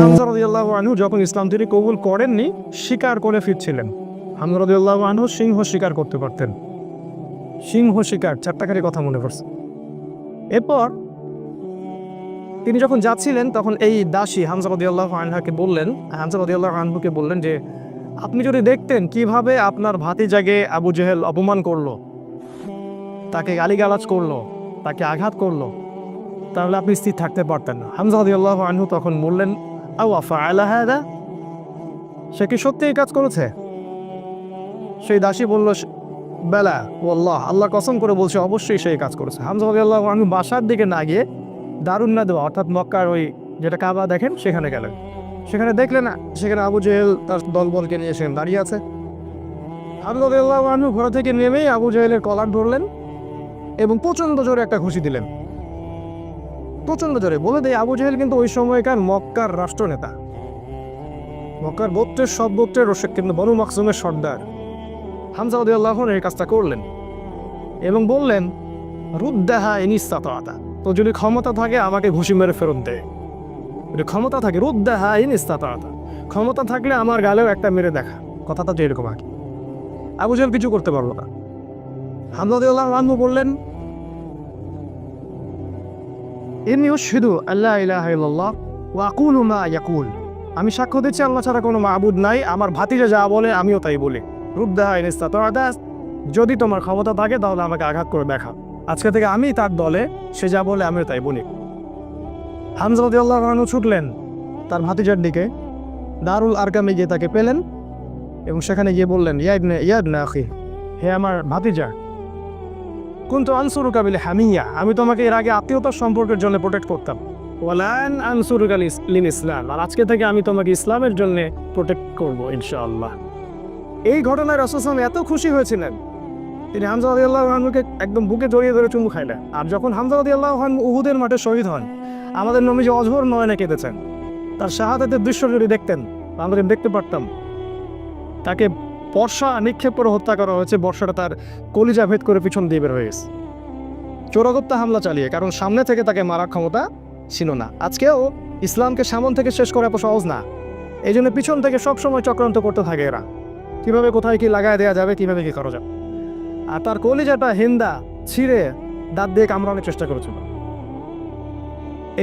হামজা রাদিয়াল্লাহু আনহু যখন ইসলাম তিনি কবুল করেননি, শিকার করে ফিরছিলেন। হামজা রাদিয়াল্লাহু আনহু সিংহ শিকার করতে পারতেন। সিংহ শিকার, চারটাকারী কথা মনে পড়ছে। এরপর তিনি যখন যাচ্ছিলেন তখন এই দাসী হামজা রাদিয়াল্লাহু আনহুকে বললেন যে, আপনি যদি দেখতেন কিভাবে আপনার ভাতিজাকে আবু জেহেল অপমান করলো, তাকে গালিগালাজ করলো, তাকে আঘাত করলো, তাহলে আপনি স্থির থাকতে পারতেন না। হামজা রাদিয়াল্লাহু আনহু তখন বললেন, আওয়া ফাআলা হাদা, সে কি সত্যি এই কাজ করেছে? সেই দাসী বলল, বেলা ওয়াল্লাহ, আল্লাহর কসম করে বলছে অবশ্যই সেই কাজ করেছে। হামজা রাদিয়াল্লাহু আনহু বাসার দিকে না গিয়ে দারুন নাদওয়া অর্থাৎ মক্কার ওই যেটা কাবা দেখেন সেখানে গেলেন। সেখানে দেখলেন সেখানে আবু জেহেল তার দলবলকে নিয়ে সেখানে দাঁড়িয়ে আছে। হামজা রাদিয়াল্লাহু আনহু ঘোড়া থেকে নেমেই আবু জেহেলের কলার ধরলেন এবং প্রচণ্ড জোরে একটা ঘুষি দিলেন। প্রচণ্ড জোরে। বলে দেয়, আবু জেহেল কিন্তু ওই সময়কার মক্কার রাষ্ট্রনেতা, মক্কার গোত্রের সব গোত্রের রসিক, কিন্তু বনু মাখজুমের সর্দার। হামজা রাদিয়াল্লাহু আনহু এই কাজটা করলেন এবং বললেন, রুদ্দাহা ইন ইসতাতা, তো যদি ক্ষমতা থাকে আমাকে ঘুষি মেরে ফেরত দে। যদি ক্ষমতা থাকে, রুদ্দাহা ইন ইসতাতা, ক্ষমতা থাকলে আমার গালেও একটা মেরে দেখা। কথাটা তো এরকম আগে। আবু জেহেল কিছু করতে পারলো না। হামজা রাদিয়াল্লাহু আনহু বললেন, ইন্নী আশহাদু আল্লা ইলাহা ইল্লাল্লাহ ওয়া আকুলু মা ইয়াকুল, আমি সাক্ষ্য দিচ্ছি আল্লাহ ছাড়া কোনো মাবুদ নাই, আমার ভাতিজা যা বলে আমিও তাই বলি। রুদ্দাহা ইন ইসতাতা, যদি তোমার ক্ষমতা থাকে তাহলে আমাকে আঘাত করে দেখা। আজকে থেকে আমি তার দলে, সে যা বলে আমিও তাই বলি। হামজা রাদিয়াল্লাহু আনহু ছুটলেন তার ভাতিজার দিকে, দারুল আরকামে গিয়ে তাকে পেলেন এবং সেখানে গিয়ে বললেন, ইয়া ইবনে আখি, হে আমার ভাতিজা, কুনতু আনসুরুকা বিল হামিয়া, আমি তোমাকে এর আগে আত্মীয়তার সম্পর্কের জন্য প্রোটেক্ট করতাম। ওয়ালান আনসুরুকা লিল ইসলাম, আর আজকে থেকে আমি তোমাকে ইসলামের জন্য প্রোটেক্ট করব ইনশাআল্লাহ। এই ঘটনায় রাসূল সাল্লাল্লাহু আলাইহি ওয়াসাল্লাম এত খুশি হয়েছিলেন, তিনি হামজা রাদিয়াল্লাহু আনহুকে একদম বুকে জড়িয়ে ধরে চুমু খাইলেন। আর যখন হামজা রাদিয়াল্লাহু আনহু উহুদের মাঠে শহীদ হন, আমাদের নবীজি অঝোর নয়নে কেঁদেছেন। তার শাহাদাতের দৃশ্য যদি দেখতেন, আমরা দেখতে পারতাম তাকে বর্ষা নিক্ষেপ করে হত্যা করা হয়েছে। বর্ষাটা তার কলিজা ভেদ করে পিছন দিয়ে বের হয়ে গেছে, চোরাগোপ্তা হামলা চালিয়ে, কারণ সামনে থেকে তাকে মারার ক্ষমতা ছিল না। আজকেও ইসলামকে সামন থেকে শেষ করা এত সহজ না, এই জন্য পিছন থেকে সবসময় চক্রান্ত করতে থাকে এরা, কিভাবে কোথায় কি লাগায় দেওয়া যাবে, কিভাবে কি করা যাবে। আর তার কলিজাটা হিন্দা ছিঁড়ে দাঁত দিয়ে কামড়ানোর চেষ্টা করেছিল।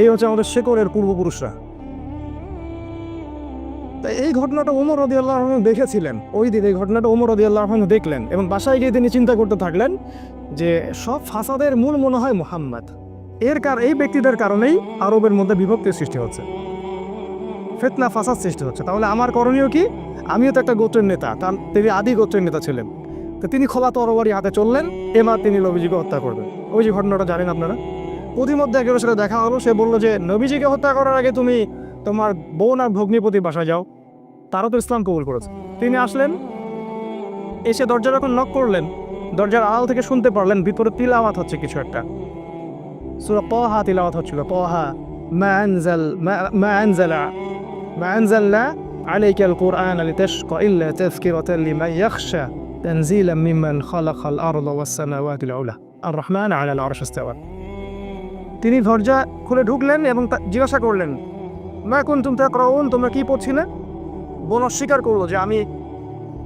এই হচ্ছে আমাদের শেকড়ের পূর্বপুরুষরা। তাই এই ঘটনাটা ওমর রাদিয়াল্লাহু আনহু দেখেছিলেন। ওই দিন এই ঘটনাটা ওমর রাদিয়াল্লাহু আনহু দেখলেন এবং বাসায় গিয়ে তিনি চিন্তা করতে থাকলেন যে সব ফাসাদের মূল মনে হয় মুহাম্মদ। এই ব্যক্তিদের কারণেই আরবের মধ্যে বিভক্তির সৃষ্টি হচ্ছে, ফিতনা ফাসাদ সৃষ্টি হচ্ছে। তাহলে আমার করণীয় কি? আমিও তো একটা গোত্রের নেতা, তিনি আদি গোত্রের নেতা ছিলেন। তো তিনি খোলা তরবারি হাতে চললেন, এবার তিনি নবীজিকে হত্যা করবেন। ওই যে ঘটনাটা জানেন আপনারা। প্রতিমধ্যে একজনের সাথে দেখা হলো, সে বললো যে নবীজিকে হত্যা করার আগে তুমি তোমার বোন আর ভগ্নিপতির বাসায় যাও, তারও তো ইসলাম কবুল করেছে। তিনি আসলেন, এসে দরজা যখন নক করলেন, দরজার আড়াল থেকে শুনতে পারলেন ভিতরে তিলাওয়াত হচ্ছে কিছু একটা। সূরা তাহা তিলাওয়াত হচ্ছিল। তাহা মা আনজালনা আলাইকাল কুরআনা লিতাশকা ইল্লা তাযকিরাতান লিমান ইয়াখশা তানজিলাম মিম্মান খালাকাল আরদা ওয়াস সামাওয়াতিল উলা আর রহমান আলাল আরশি ইসতাওয়া। তিনি দরজা খুলে ঢুকলেন এবং জিজ্ঞাসা করলেন, মা কুনতুম তাকরাউন, তোমরা কি পড়ছিলে? বোন অস্বীকার করলো যে আমি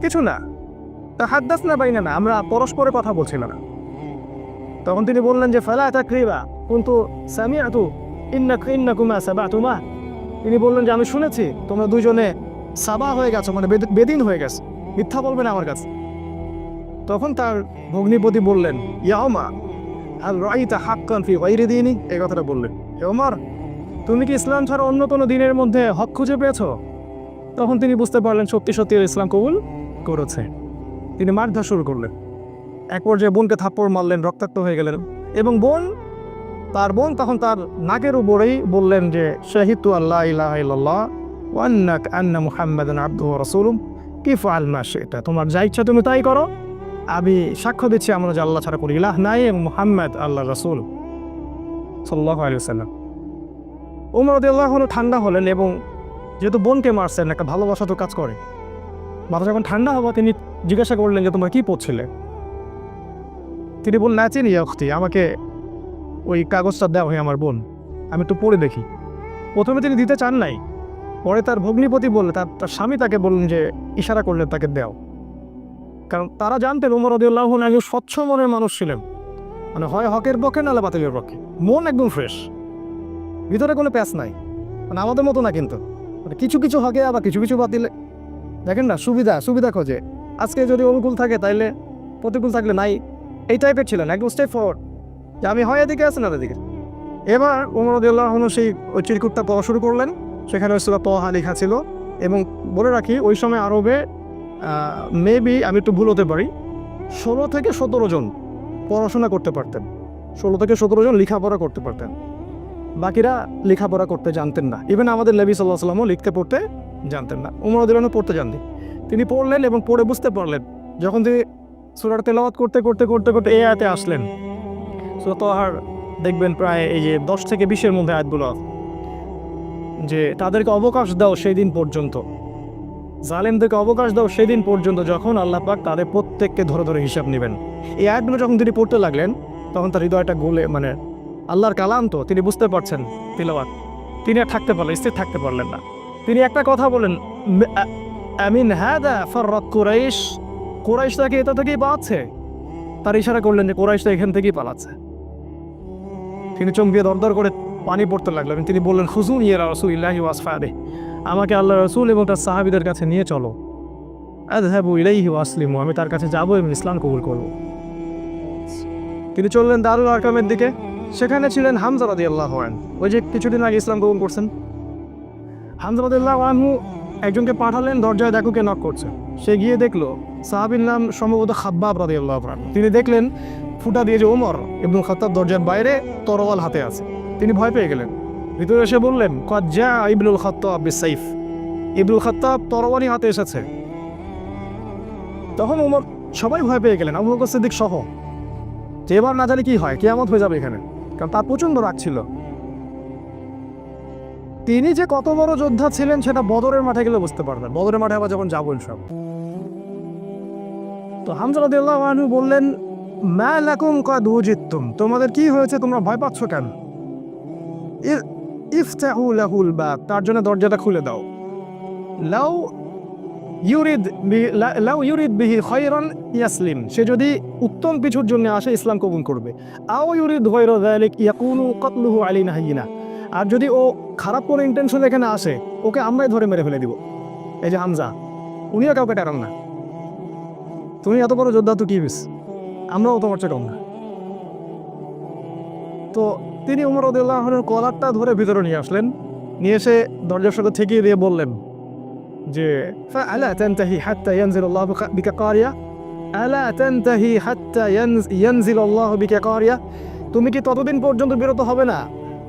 কিছু না, তাহাদ্দাসনা বাইনানা, আমরা পরস্পরে কথা বলছিলাম না। তখন তিনি বললেন যে ফালা তাকরিবা কুনতু সামিআতু ইন্নাকুমা সাবাতুমা, তিনি বললেন যে আমি শুনেছি তোমরা দুইজনে সাবা হয়ে গেছো, মানে বেদিন হয়ে গেছে, মিথ্যা বলবে না আমার কাছে। তখন তার ভগ্নিপতি বললেন, ইয়া ওমর হাল রাআইতা হাক্কান ফি গায়রি দীনি, এই কথাটা বললেন। হে ওমর, তুমি কি ইসলাম ছাড়া অন্য কোনো দিনের মধ্যে হক খুঁজে পেয়েছো? তখন তিনি বুঝতে পারলেন সত্যি সত্যি ইসলাম কবুল করেছে। তিনি মারধর শুরু করলেন। এক পর্যায়ে বোনকে থাপ্পড় মারলেন, রক্তাক্ত হয়ে গেলেন। এবং তার বোন তখন তার নাকের উপরেই বললেন যে শাহিদতু আল্লা ইলাহা ইল্লাল্লাহ ওয়া আন্না মুহাম্মাদান আবদুহু ওয়া রাসূলুহু কিফআল মা শি'তা, তোমার যা ইচ্ছা তুমি তাই করো, আমি সাক্ষ্য দিচ্ছি আমরা যে আল্লাহ ছাড়া কোনো ইলাহ নাই এবং মুহাম্মদ আল্লাহর রাসূল সাল্লাল্লাহু আলাইহি ওয়াসাল্লাম। ওমর রাদিয়াল্লাহু আনহু ঠান্ডা হলেন এবং যেহেতু বোনকে মারছেন, একটা ভালোবাসা তো কাজ করে। মাথা যখন ঠান্ডা হওয়া, তিনি জিজ্ঞাসা করলেন যে তোমরা কি পড়ছিলে? তিনি বললেন, নাচিনি অখতি, আমাকে ওই কাগজটা দেওয়া হয় আমার বোন, আমি একটু পড়ে দেখি। প্রথমে তিনি দিতে চান নাই, পরে তার ভগ্নিপতি বললে, তার স্বামী তাকে বললেন যে ইশারা করলেন তাকে দেও, কারণ তারা জানতেন ওমর রাদিয়াল্লাহু আনহু একজন স্বচ্ছ মনের মানুষ ছিলেন, মানে হয় হকের পক্ষে নাহলে বাতিলের পক্ষে, মন একদম ফ্রেশ, ভিতরে কোনো প্যাচ নাই, মানে আমাদের মতো না কিন্তু, মানে কিছু কিছু হকে আবার কিছু কিছু বাতিলে, দেখেন না সুবিধা খোঁজে, আজকে যদি অনুকূল থাকে তাইলে প্রতিকূল থাকলে নাই, এই টাইপের ছিলেন, একদম স্টেপ ফরওয়ার্ড যে আমি হয় এদিকে আছি না এদিকে। এবার ওমর রাদিয়াল্লাহু আনহু সেই ওই চিরকুটটা পড়া শুরু করলেন, সেখানে সূরা তাহা লেখা ছিল, এবং বলে রাখি ওই সময় আরবে মেবি আমি একটু ভুল হতে পারি, 16 থেকে 17 জন পড়াশোনা করতে পারতেন, 16 থেকে 17 জন লেখাপড়া করতে পারতেন, বাকিরা লেখাপড়া করতে জানতেন না। ইভেন আমাদের নবী সাল্লাল্লাহু আলাইহি ওয়াসাল্লামও লিখতে পড়তে জানতেন না, ওমর রাদিয়াল্লাহু আনহু পড়তে জানতেন। তিনি পড়লেন এবং পড়ে বুঝতে পারলেন, যখন তিনি সূরাটা তেলাওয়াত করতে করতে করতে করতে এই আয়াতে আসলেন, সূরা তাহার দেখবেন প্রায় এই যে 10 থেকে 20-এর মধ্যে আয়াতগুলো, যে তাদেরকে অবকাশ দাও সেই দিন পর্যন্ত, জালেমদেরকে অবকাশ দাও সেই দিন পর্যন্ত যখন আল্লাহ পাক তাদের প্রত্যেককে ধরে ধরে হিসাব নেবেন। এই আয়াতগুলো যখন তিনি পড়তে লাগলেন তখন তার হৃদয়টা গলে, মানে আল্লাহর কালাম তো তিনি বুঝতে পারছেন তিলাওয়াত, তিনি আর থাকতে পারলেন, স্থির থাকতে পারলেন না। তিনি একটা কথা বলেন, আমিন হাদা ফাররাত কুরাইশ, কুরাইশ তাকে এটা থেকেই পালাচ্ছে, তার ইশারা করলেন যে কুরাইশটা এখান থেকেই পালাচ্ছে। তিনি চমকিয়ে দরদর করে পানি পড়তে লাগলেন, তিনি বললেন খুজুন ইয়া রাসূলুল্লাহি ওয়া আসফারে, আমাকে আল্লাহ রাসূল এবং তার সাহাবীদের কাছে নিয়ে চলো, আযহাবু ইলাইহি ওয়া আসলিমু, আমি তার কাছে যাবো এবং ইসলাম কবুল করব। তিনি চললেন দারুল আরকামের দিকে, সেখানে ছিলেন হামজা রাদিয়াল্লাহু আনহু, ওই যে কিছুদিন আগে ইসলাম কবুল করছেন। হামজা রাদিয়াল্লাহু আনহু একজনকে পাঠালেন, দরজায় দেখো কে নক করছে, সে গিয়ে দেখলো সাহাবীর নাম সম্ভবত খাব্বাব রাদিয়াল্লাহু আনহু। তিনি দেখলেন ফুটা দিয়ে যে ওমর ইবনুল খাত্তাব দরজার বাইরে তরোয়াল হাতে আছে, তিনি ভয় পেয়ে গেলেন, ভিতরে এসে বললেন ক্বাদ জা ইবনুল খাত্তাব বিসাইফ, ইবনুল খাত্তাব তরোয়ালি হাতে এসেছে। তখন ওমর, সবাই ভয় পেয়ে গেলেন, আবু বকর সিদ্দিক সহ, যে এবার না জানি কি হয়, কিয়ামত হয়ে যাবে এখানে, কারণ তার প্রচণ্ড রাগ ছিল। তিনি যে কত বড় যোদ্ধা ছিলেন সেটা বদরের মাঠে গেলে বুঝতে পারবেন, বদরের মাঠে আবার যখন যাবো সব। তো হামজা রাদিয়াল্লাহু আনহু বললেন, মা লাকুম ক্বাদ উজিতুম, তোমাদের কি হয়েছে, তোমরা ভয় পাচ্ছ কেন? ইফতাহু লাহুল বাব, তার জন্য দরজাটা খুলে দাও। লাউ ইউরিদ বিহি খায়রান ইয়াসলিম, সে যদি উত্তম কিছুর জন্য আসে ইসলাম কবুল করবে। আও ইউরিদ গায়রা যালিক ইয়াকুনু কাতলুহু আলাইনা হাইয়িনা, আর যদি ও খারাপ কোনো ইন্টেনশন এখানে আসে, ওকে আমরাই ধরে মেরে ফেলে দিব। এই যে হামজা, উনিও কাউকে টারান না, তুমি এত বড় যোদ্ধা তো কি বিস, আমরাও তোমার চেয়ে কম না। তো তিনি ওমর রাদিয়াল্লাহু আনহুর কলারটা ধরে ভিতরে নিয়ে আসলেন, নিয়ে এসে দরজার সাথে ঠেকিয়ে দিয়ে বললেন যে আলা তানতাহি হাত্তা ইয়ানজিলাল্লাহু বিকা কারিয়া, আলা তানতাহি হাত্তা ইয়ানজিলাল্লাহু বিকা কারিয়া, তুমি কি ততদিন পর্যন্ত বিরত হবে না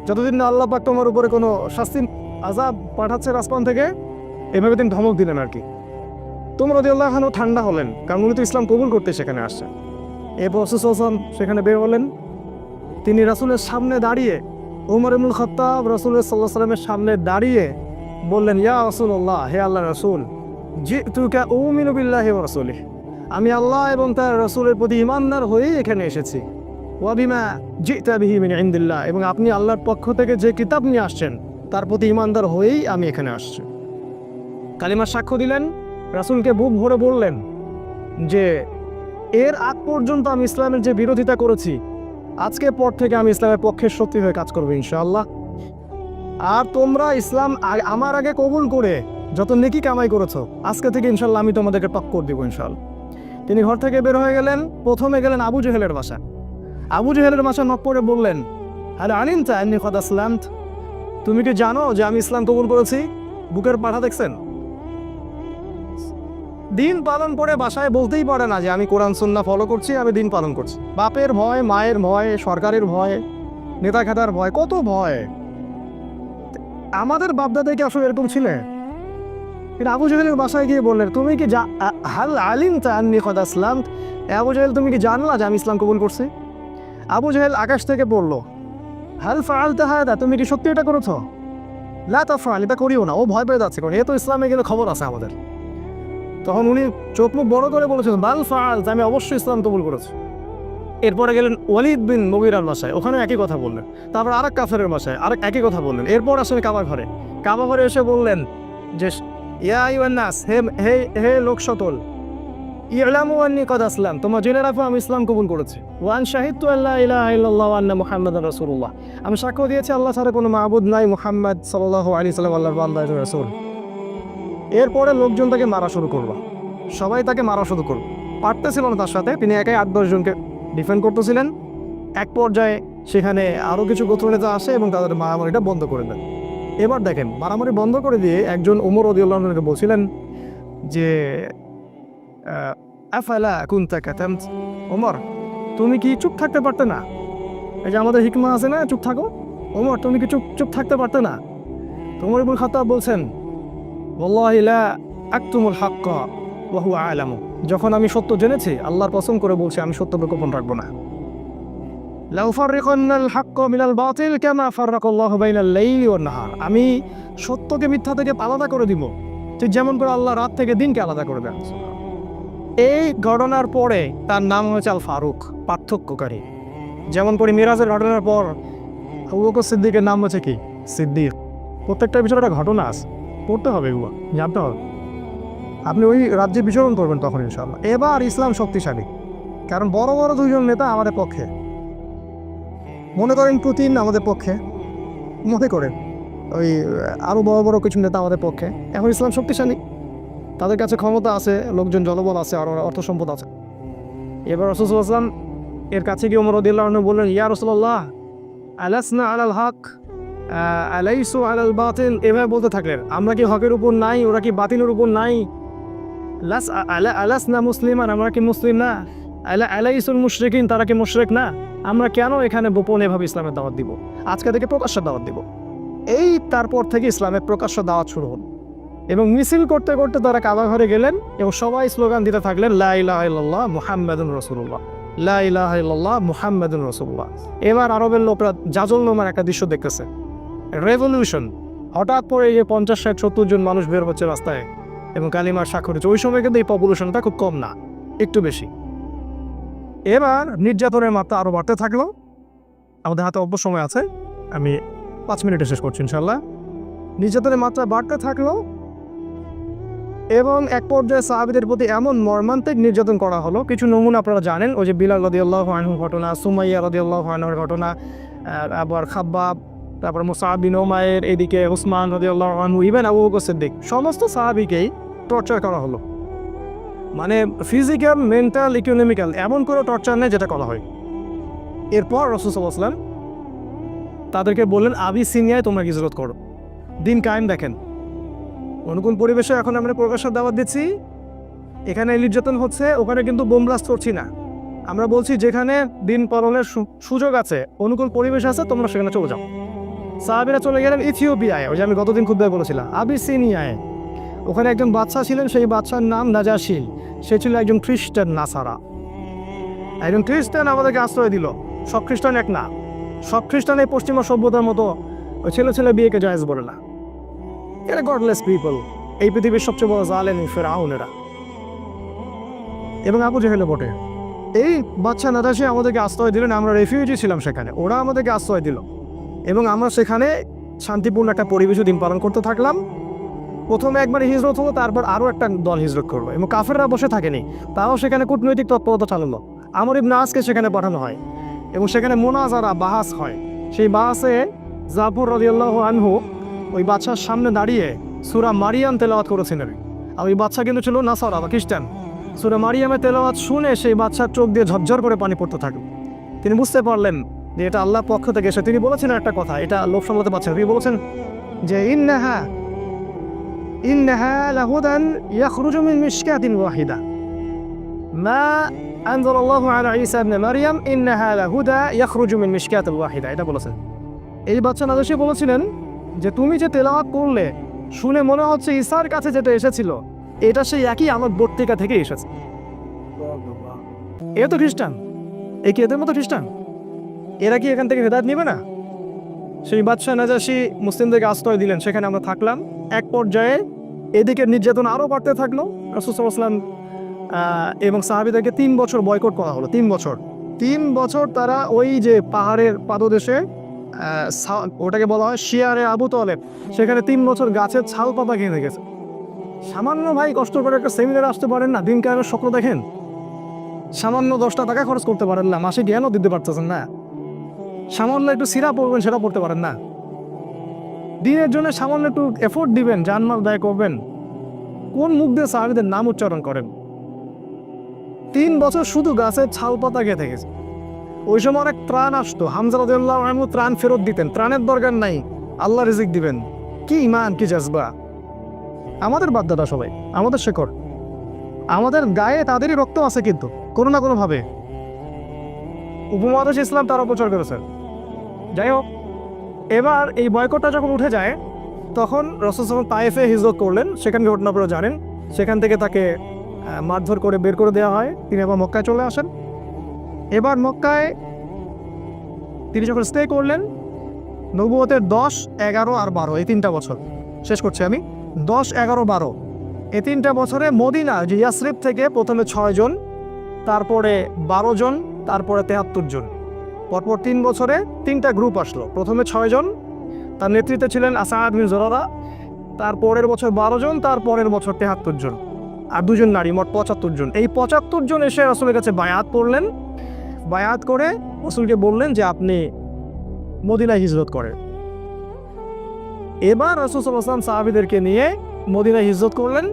যতদিন না আল্লাহ পাক তোমার উপরে কোনো শাস্তি আযাব পাঠাচ্ছে আসমান থেকে? এভাবে তিনি ধমক দিলেন আর কি। ওমর রাদিয়াল্লাহু আনহু ঠান্ডা হলেন, কারণ উনি তো ইসলাম কবুল করতে সেখানে আসছেন। এরপর রাসূল সাল্লাল্লাহু আলাইহি ওয়াসাল্লাম সেখানে বের হলেন, তিনি রাসূলের সামনে দাঁড়িয়ে, ওমর ইবনুল খাত্তাব রাসূল সাল্লাল্লাহু আলাইহি ওয়াসাল্লামের সামনে দাঁড়িয়ে বললেন, ইয়া রাসূলুল্লাহ, হে আল্লাহর রাসূল, জিতুকা উমিনু বিল্লাহি ওয়া রাসূলিহি, আমি আল্লাহ এবং তার রাসূলের প্রতি ঈমানদার হয়েই এখানে এসেছি। ওয়া বিমা জিতা বিহি মিন ইনদিল্লাহ, এবং আপনি আল্লাহর পক্ষ থেকে যে কিতাব নিয়ে আসছেন তার প্রতি ঈমানদার হয়েই আমি এখানে আসছি। কালিমার সাক্ষ্য দিলেন, রাসূলকে বুক ভরে বললেন যে এর আগ পর্যন্ত আমি ইসলামের যে বিরোধিতা করেছি, আজকের পর থেকে আমি ইসলামের পক্ষের শক্তি হয়ে কাজ করবো ইনশাআল্লাহ। আর তোমরা ইসলাম আমার আগে কবুল করে যত নেকি কামাই করেছো, আজকে থেকে ইনশাআল্লাহ আমি তোমাদেরকে টক্কর দিব ইনশাআল্লাহ। তিনি ঘর থেকে বের হয়ে গেলেন, প্রথমে গেলেন আবু জেহেলের বাসা। আবু জেহেলের বাসা নক করে বললেন, আরে আলিমতা আন্নী কদ আসলামত, তুমি কি জানো যে আমি ইসলাম কবুল করেছি? বুকের পাঠা দেখছেন? দিন পালন করে বাসায় বলতেই পারে না যে আমি কোরআন সুন্নাহ ফলো করছি, আমি দিন পালন করছি। বাপের ভয়, মায়ের ভয়, সরকারের ভয়, নেতা খেতার ভয়, কত ভয়। আমাদের বাপদাদাই কি আসলে এরকম ছিলেন? কিন্তু আবু জেহেলের বাসায় গিয়ে বললেন, তুমি কি হাল আলিমতা আন্নী কদ আসলামত, আবু জেহেল তুমি কি জানলা যে আমি ইসলাম কবুল করছি? আবু জেহেল আকাশ থেকে পড়লো, হাল ফাআলতা হাদা, তুমি কি সত্যি এটা করেছো? লা তাফআল, এটা করিও না। ও ভয় পেয়ে যাচ্ছে, কারণ এ তো ইসলামে গেলে খবর আছে আমাদের। তখন উনি চোখ মুখ বড় করে বলেছেন, বাল ফাআলতা, আমি অবশ্যই ইসলাম কবুল করেছি। এরপরে গেলেন ওয়ালিদ বিন মুগীরার বাসায়, ওখানে একই কথা বললেন। তারপর আরেক কাফেরের বাসায় আরেক একই কথা বললেন। এরপর আসলে কাবা ঘরে এসে বললেন, যে ইয়া আইয়ুহান নাস, হে হে হে লোক সকল, ইলামু আন্নী কদ আসলাম, তোমরা জেনে রাখো আমি ইসলাম কবুল করেছি। ওয়ান শাহিদতু আল্লা ইলাহা ইল্লাল্লাহ ওয়া আন্না মুহাম্মাদান রাসূলুল্লাহ, আমি সাক্ষ্য দিয়েছি আল্লাহ ছাড়া কোনো মাবুদ নাই, মুহাম্মদ সাল্লাল্লাহু আলাইহি সাল্লাম আল্লাহর বান্দা এবং রাসূল। এরপরে লোকজন তাকে মারা শুরু করলো, সবাই তাকে মারা শুরু করলো, পারতেছিল না তার সাথে, তিনি একাই 8-10 জনকে ডিফেন্ড করতেছিলেন। এক পর্যায়ে সেখানে আরও কিছু গোত্রনেতা আসে এবং তাদের মারামারিটা বন্ধ করে দেন। এবার দেখেন, মারামারি বন্ধ করে দিয়ে একজন ওমর রাদিয়াল্লাহু আনহুকে বলছিলেন যে আফালা কুনতা কাতামত, ওমর তুমি কি চুপ থাকতে পারতে না? এই যে আমাদের হিকমা আছে না, চুপ থাকো, ওমর তুমি কি চুপ থাকতে পারতে না? ওমর ইবনে খাত্তাব বলছেন, ওয়াল্লাহি লা আকতুমুল হাক্কা ওয়া হুয়া আলামু, যখন আমি সত্য জেনেছি আল্লাহর কসম করে বলছি আমি সত্যকে গোপন রাখবো না। লাউ ফাররিকান্নাল হাক্কা মিনাল বাতিল কামা ফাররাকাল্লাহু বাইনাল লাইলি ওয়ান নাহার, আমি সত্যকে মিথ্যা থেকে আলাদা করে দিব, ঠিক যেমন করে আল্লাহ রাত থেকে দিনকে আলাদা করে দেন। এই ঘটনার পরে তার নাম হয়েছে আল ফারুক, পার্থক্যকারী। যেমন করে মিরাজের ঘটনার পর আবু বকর সিদ্দিকের নাম হচ্ছে কি? সিদ্দিক। প্রত্যেকটা বিষয়ে একটা ঘটনা আছে, পড়তে হবে, এগুলো জানতে হবে। আপনি ওই রাজ্যে বিচরণ করবেন তখন ইনশাআল্লাহ। এবার ইসলাম শক্তিশালী, কারণ বড় বড় দুইজন নেতা আমাদের পক্ষে, মনে করেন পুতিন আমাদের পক্ষে, মনে করেন ওই আরও বড় বড় কিছু নেতা আমাদের পক্ষে। এখন ইসলাম শক্তিশালী, তাদের কাছে ক্ষমতা আছে, লোকজন জনবল আছে, আর অর্থ সম্পদ আছে। এবার রাসূল সাল্লাল্লাহু আলাইহি ওয়াসাল্লাম এর কাছে গিয়ে ওমর রাদিয়াল্লাহু আনহু বললেন, ইয়া রাসূলুল্লাহ আলাসনা আলাল হক আলাইসু আলাল বাতিল, এভাবে বলতে থাকলেন, আমরা কি হকের উপর নাই, ওরা কি বাতিলের উপর নাই? আলাসনা মুসলিমান, আমরা কি মুসলিম না? আলাইসুল মুশরিকিন, তারা কি মুশরিক না? আমরা কেন এখানে গোপন এভাবে ইসলামের দাওয়াত দিব? আজকে থেকে প্রকাশ্য দাওয়াত দিব। এই তারপর থেকে ইসলামের প্রকাশ্য দাওয়াত শুরু হল, এবং মিছিল করতে করতে তারা কাবা ঘরে গেলেন এবং সবাই স্লোগান দিতে থাকলেন, লা ইলাহা ইল্লাল্লাহ মুহাম্মাদুর রাসূলুল্লাহ, লা ইলাহা ইল্লাল্লাহ মুহাম্মাদুর রাসূলুল্লাহ। এবার আরবের লোকরা জাজলনামার একটা দৃশ্য দেখতেছে, রেভলিউশন। হঠাৎ করে এই যে 50-60-70 জন মানুষ বের হচ্ছে রাস্তায় এবং কালিমার স্বাক্ষর হচ্ছে। ওই সময় কিন্তু এই পপুলেশনটা খুব কম না, একটু বেশি। এবার নির্যাতনের মাত্রা আরও বাড়তে থাকলো। আমাদের হাতে অল্প সময় আছে, আমি 5 মিনিটে শেষ করছি ইনশাল্লাহ। নির্যাতনের মাত্রা বাড়তে থাকলো এবং এক পর্যায়ে সাহাবীদের প্রতি এমন মর্মান্তিক নির্যাতন করা হলো। কিছু নমুনা আপনারা জানেন, ওই যে বিলাল রাদিয়াল্লাহু আনহুর ঘটনা, সুমাইয়া রাদিয়াল্লাহু আনহার ঘটনা, আবার খাব্বাব, তারপর মুসআব বিন উমাইর, এদিকে উসমান রাদিয়াল্লাহু আনহু, ইভেন আবু বকর সিদ্দিক, সমস্ত সাহাবীকেই টর্চার করা হলো। মানে ফিজিক্যাল, মেন্টাল, ইকোনমিক্যাল, এমন কোনো টর্চার নেই যেটা করা হয়। এরপর রাসূল সাল্লাল্লাহু আলাইহি ওয়াসাল্লাম তাদেরকে বললেন, আবিসিনিয়ায় তোমরা হিজরত করো, দিন কায়েম। দেখেন অনুকূল পরিবেশে এখন আমরা প্রকাশ্য দাওয়াত দিচ্ছি, এখানে নির্যাতন হচ্ছে, ওখানে কিন্তু বোম ব্লাস্ট করছি না। আমরা বলছি যেখানে দিন পালনের সুযোগ আছে, অনুকূল পরিবেশ আছে, তোমরা সেখানে চলে যাও। সাহাবীরা চলে গেলেন ইথিওপিয়ায়, ওই যে আমি গতদিন খুতবায় বলেছিলাম, আবিসিনিয়ায়। ওখানে একজন বাদশা ছিলেন, সেই বাদশার নাম নাজাশী। সে ছিল একজন খ্রিস্টান নাসারা। একজন খ্রিস্টান আমাদেরকে আশ্রয় দিল। সব খ্রিস্টান এক না, সব খ্রিস্টান এই পশ্চিমা সভ্যতার মতো ওই ছেলে বিয়েকে জায়েজ বলে না। এরা গডলেস পিপল, এই পৃথিবীর সবচেয়ে বড় জালেম ফেরাউন এরা, এবং আবু জেহেলও বটে। এই বাদশা নাজাশী আমাদেরকে আশ্রয় দিলেন, আমরা রেফিউজি ছিলাম সেখানে, ওরা আমাদেরকে আশ্রয় দিল এবং আমরা সেখানে শান্তিপূর্ণ একটা পরিবেশে দিন পালন করতে থাকলাম। প্রথমে একবার হিজরত হলো, তারপর আরও একটা দল হিজরত করলো, এবং কাফেররা বসে থাকেনি, তাও সেখানে কূটনৈতিক তৎপরতা চালালো। আমর ইবনে আসকে সেখানে পাঠানো হয় এবং সেখানে মোনাজারা, বাহাস হয়। সেই বাহাসে জাফর রাদিয়াল্লাহু আনহু ওই বাদশার সামনে দাঁড়িয়ে সূরা মারিয়াম তেলাওয়াত করেছিলেন। আর ওই বাদশা কিন্তু ছিল নাসারা বা খ্রিস্টান। সূরা মারিয়ামের তেলাওয়াত শুনে সেই বাদশার চোখ দিয়ে ঝরঝর করে পানি পড়তে থাকে। তিনি বুঝতে পারলেন যে এটা আল্লাহর পক্ষ থেকে এসে। তিনি বলেছেন একটা কথা, এটা লোক সামলাতে পারছেন। তিনি বলেছেন যে ইন্নাহা লাহুদান ইয়াখরুজু মিন মিশকাতিন ওয়াহিদা মা আনজালাল্লাহু আলা ঈসা ইবনে মারইয়াম ইন্নাহা লাহুদা ইয়াখরুজু মিন মিশকাতিন ওয়াহিদা, এটা বলেছেন। এই বাদশা নাজাশী বলেছিলেন যে তুমি যে তেলাওয়াত করলে শুনে মনে হচ্ছে ঈসার কাছে যেটা এসেছিল এটা সেই একই আমার বর্তিকা থেকে এসেছে। এ তো খ্রিস্টান, এই কি এদের মতো খ্রিস্টান? এরা কি এখান থেকে হেদায়েত নেবে না? সেই বাদশা নাজাশী মুসলিমদেরকে আশ্রয় দিলেন, সেখানে আমরা থাকলাম। এক পর্যায়ে এদিকে নির্যাতন আরও বাড়তে থাকলো। রাসূল সাল্লাল্লাহু আলাইহি ওয়াসাল্লাম এবং সাহাবীদেরকে 3 বছর বয়কট করা হলো। 3 বছর তারা ওই যে পাহাড়ের পাদদেশে ওটাকে বলা হয় শিয়ারে আবু তলেব, সেখানে 3 বছর গাছের ছাল পাতা খেয়ে গেছে। সামান্য ভাই কষ্ট করে একটা সেমিনারে আসতে পারেন না, দিন কায়েমের স্বপ্ন দেখেন, সামান্য 10টা টাকা খরচ করতে পারেন না, মাসে জ্ঞানও দিতে পারতেছেন না, সামান্য একটু সিরা পড়বেন সেটা পড়তে পারেন না, দিনের জন্য সামান্য একটু এফোর্ট দিবেন, জানমাল ব্যয় করবেন, কোন মুখ দিয়ে সাহাবীদের নাম উচ্চারণ করেন? 3 বছর শুধু গাছের ছাল পাতা খেয়ে থেকেছে। ওই সময় অনেক ত্রাণ আসতো, হামজা রাদিয়াল্লাহু আনহু ত্রাণ ফেরত দিতেন, ত্রাণের দরকার নাই, আল্লাহ রিজিক দিবেন। কি ইমান, কি জাজবা! আমাদের বাধ্যতা সবাই, আমাদের শেকড়, আমাদের গায়ে তাদেরই রক্ত আছে, কিন্তু কোনো না কোনো ভাবে উপমহাদেশ ইসলাম তারা প্রচার করেছে। যাই হোক, এবার এই বয়কটটা যখন উঠে যায়, তখন রাসূল সাল্লাল্লাহু তায়েফে হিজরত করলেন। সেখানে ঘটনা আপনারা জানেন, সেখান থেকে তাকে মারধর করে বের করে দেওয়া হয়। তিনি আবার মক্কায় চলে আসেন। এবার মক্কায় তিনি যখন স্টে করলেন, নবুয়তের 10, 11 আর 12 এই 3টা বছর শেষ করছি আমি। 10, 11, 12 এই 3টা বছরে মদিনা যে ইয়াসরিব থেকে প্রথমে 6 জন, তারপরে 12 জন, তারপরে 73 জন, পরপর 3 বছরে 3টা গ্রুপ আসলো। প্রথমে 6 জন, তার নেতৃত্বে ছিলেন আসাদ বিন জুরারা, তারপরের বছর 12 জন, তারপরের বছর 73 জন, আর 2 জন নারী, মোট 75 জন। এই 75 জন এসে রাসূলের কাছে বায়াত করলেন। বায়াত করে রাসূলকে বললেন যে আপনি মদিনায় হিজরত করেন। এবার রাসূল সাল্লাল্লাহু আলাইহি ওয়াসাল্লাম সাহাবীদেরকে নিয়ে মদিনায় হিজরত করলেন।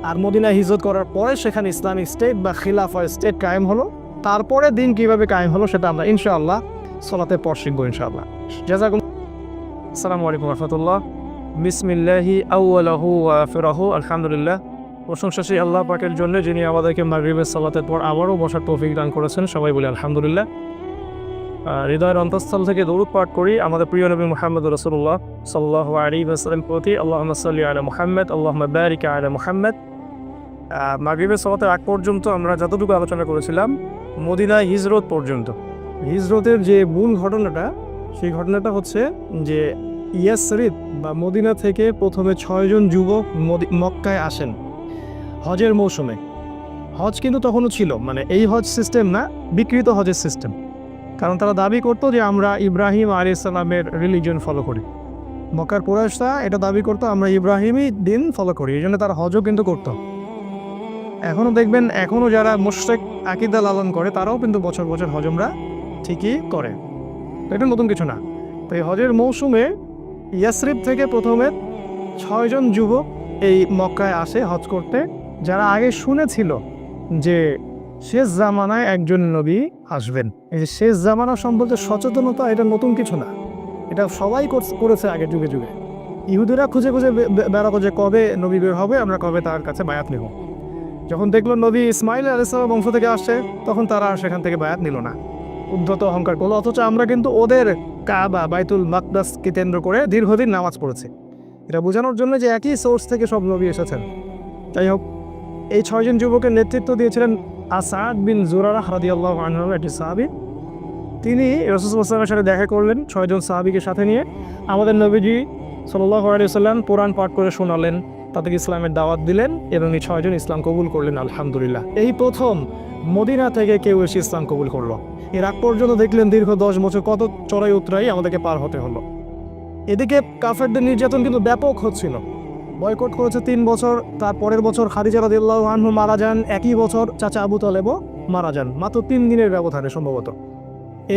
আর মদিনায় হিজরত করার পরে সেখানে ইসলামিক স্টেট বা খিলাফা স্টেট কায়েম হলো। তারপরে দিন কিভাবে কায়েম হলো সেটা আমরা ইনশাআল্লাহ সালাতের পর শিখবো ইনশাআল্লাহ। জাযাকুম আসসালামু আলাইকুম ওয়া রাহমাতুল্লাহ। বিসমিল্লাহি আউওয়ালাহু ওয়া আখিরাহু, আলহামদুলিল্লাহ। প্রশংসা সেই আল্লাহ পাকের জন্য, যিনি আমাদেরকে মাগরিবের সালাতের পর আবারও বসার তৌফিক দান করেছেন। সবাই বলি আলহামদুলিল্লাহ। হৃদয়ের অন্তঃস্থল থেকে দরুদ পাঠ করি আমাদের প্রিয় নবী মুহাম্মদ রাসূলুল্লাহ সাল্লাল্লাহু আলাইহি ওয়াসাল্লামের প্রতি। আল্লাহুম্মা সাল্লি আলা মুহাম্মদ, আল্লাহুম্মা বারিক আলা মুহাম্মদ। মাগরিবের সালাতের আগ পর্যন্ত আমরা যতটুকু আলোচনা করেছিলাম মদিনায় হিজরত পর্যন্ত। হিজরতের যে মূল ঘটনাটা, সেই ঘটনাটা হচ্ছে যে ইয়াসরিব বা মদিনা থেকে প্রথমে 6 জন যুবক মক্কায় আসেন হজের মৌসুমে। হজ কিন্তু তখনও ছিল, মানে এই হজ সিস্টেম না, বিকৃত হজের সিস্টেম। কারণ তারা দাবি করতো যে আমরা ইব্রাহিম আলাইহিস সালামের রিলিজিয়ন ফলো করি। মক্কার কুরাইশরা এটা দাবি করতো আমরা ইব্রাহিমই দিন ফলো করি, এই জন্য তারা হজও কিন্তু করতো। এখনও দেখবেন, এখনও যারা মুশরিক আকীদা লালন করে তারাও কিন্তু বছর বছর হজ উমরা ঠিকই করে, এটা নতুন কিছু না। তো এই হজের মৌসুমে ইয়াসরিব থেকে প্রথমে 6 জন যুবক এই মক্কায় আসে হজ করতে, যারা আগে শুনেছিল যে শেষ জামানায় একজন নবী আসবেন। এই যে শেষ জামানা সম্পর্কে সচেতনতা, এটা নতুন কিছু না, এটা সবাই করেছে আগে যুগে যুগে। ইহুদিরা খুঁজে খুঁজে বেড়াতো যে কবে নবী বের হবে, আমরা কবে তার কাছে বায়াত নেব। যখন দেখলো নবী ইসমাইল আলাইহিস সালাম বংশ থেকে আসছে, তখন তারা আর সেখান থেকে বায়াত নিল না, উদ্ধত অহংকার করলো। অথচ আমরা কিন্তু ওদের কাবা বাইতুল মাকদাসকে কেন্দ্র করে দীর্ঘদিন নামাজ পড়েছি, এটা বোঝানোর জন্য যে একই সোর্স থেকে সব নবী এসেছেন। যাই হোক, এই 6 জন যুবকের নেতৃত্ব দিয়েছিলেন আসাদ বিন জুরারা রাদিয়াল্লাহু আনহু, একটি সাহাবী। তিনি রাসূল সাল্লাল্লাহু আলাইহি ওয়াসাল্লামের সাথে দেখা করলেন 6 জন সাহাবীকে সাথে নিয়ে। আমাদের নবীজি সাল্লাল্লাহু আলাইহি ওয়াসাল্লাম কোরআন পাঠ করে শোনালেন, তাদেরকে ইসলামের দাওয়াত দিলেন এবং এই 6 জন ইসলাম কবুল করলেন আলহামদুলিল্লাহ। এই প্রথম মদিনা থেকে কেউ এসে ইসলাম কবুল করলো। এর আগ পর্যন্ত দেখলেন দীর্ঘ 10 বছর কত চড়াই উতরাই আমাদেরকে পার হতে হলো। এদিকে কাফেরদের নির্যাতন কিন্তু ব্যাপক হচ্ছিল। বয়কট করেছে 3 বছর, তার পরের বছর খাদিজা রাদিয়াল্লাহু আনহা মারা যান, একই বছর চাচা আবু তালেবও মারা যান, মাত্র 3 দিনের ব্যবধানে সম্ভবত।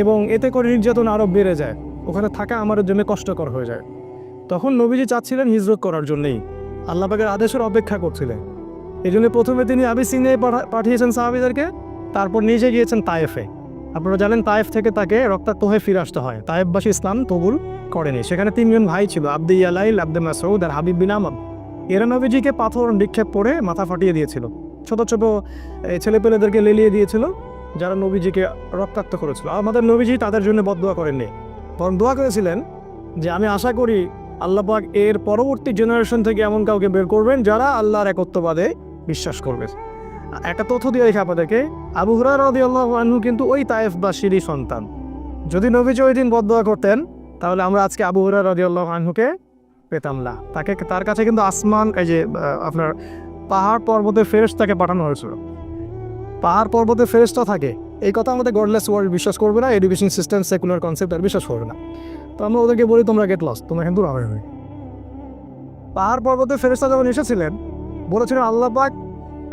এবং এতে করে নির্যাতন আরও বেড়ে যায়, ওখানে থাকা আমাদের জন্য কষ্টকর হয়ে যায়। তখন নবীজি চাচ্ছিলেন হিজরত করার জন্যই, আল্লাহ পাকের আদেশের অপেক্ষা করছিলেন। এই জন্য প্রথমে তিনি আবিসিনিয়ায় পাঠিয়েছেন সাহাবীদেরকে, তারপর নিজে গিয়েছেন তায়েফে। আপনারা জানেন তায়েফ থেকে তাকে রক্তাক্ত হয়ে ফিরে আসতে হয়। তায়েফবাসী ইসলাম কবুল করেনি। সেখানে 3 জন ভাই ছিল, আব্দে ইয়ালাইল, আব্দে মাসউদ আর হাবিব বিন আমর। এরা নবীজিকে পাথর নিক্ষেপ করে মাথা ফাটিয়ে দিয়েছিল, ছোট ছোট ছেলেপেলেদেরকে লেলিয়ে দিয়েছিল, যারা নবীজিকে রক্তাক্ত করেছিল। আমাদের নবীজি তাদের জন্য বদদোয়া করেননি, বরং দোয়া করেছিলেন যে আমি আশা করি আল্লাহ পাক এর পরবর্তী জেনারেশন থেকে এমন কাউকে বের করবেন যারা আল্লাহর একত্ববাদে বিশ্বাস করবে। একটা তথ্য দিয়ে রেখে আপনাদেরকে, আবু হুরায়রা রাদিয়াল্লাহু আনহু কিন্তু ওই তায়েফবাসীরই সন্তান। যদি নবীজি ওই দিন বদদোয়া করতেন, তাহলে আমরা আজকে আবু হুরায়রা রাদিয়াল্লাহু আনহুকে পেতাম না। তার কাছে কিন্তু আসমান, এই যে আপনার পাহাড় পর্বতে ফেরেশতাকে পাঠানো হয়েছিল। পাহাড় পর্বতে ফেরেশতা থাকে, এই কথা আমাদের গডলেস ওয়ার্ল্ড বিশ্বাস করবে না, এডুকেশন সিস্টেম সেকুলার কনসেপ্ট আর বিশ্বাস করবে না। তো আমরা ওদেরকে বলি তোমরা গেট লস, তোমরা কিন্তু হবে। পাহাড় পর্বতে ফেরেশতা যখন এসেছিলেন বলেছিলেন আল্লাহ পাক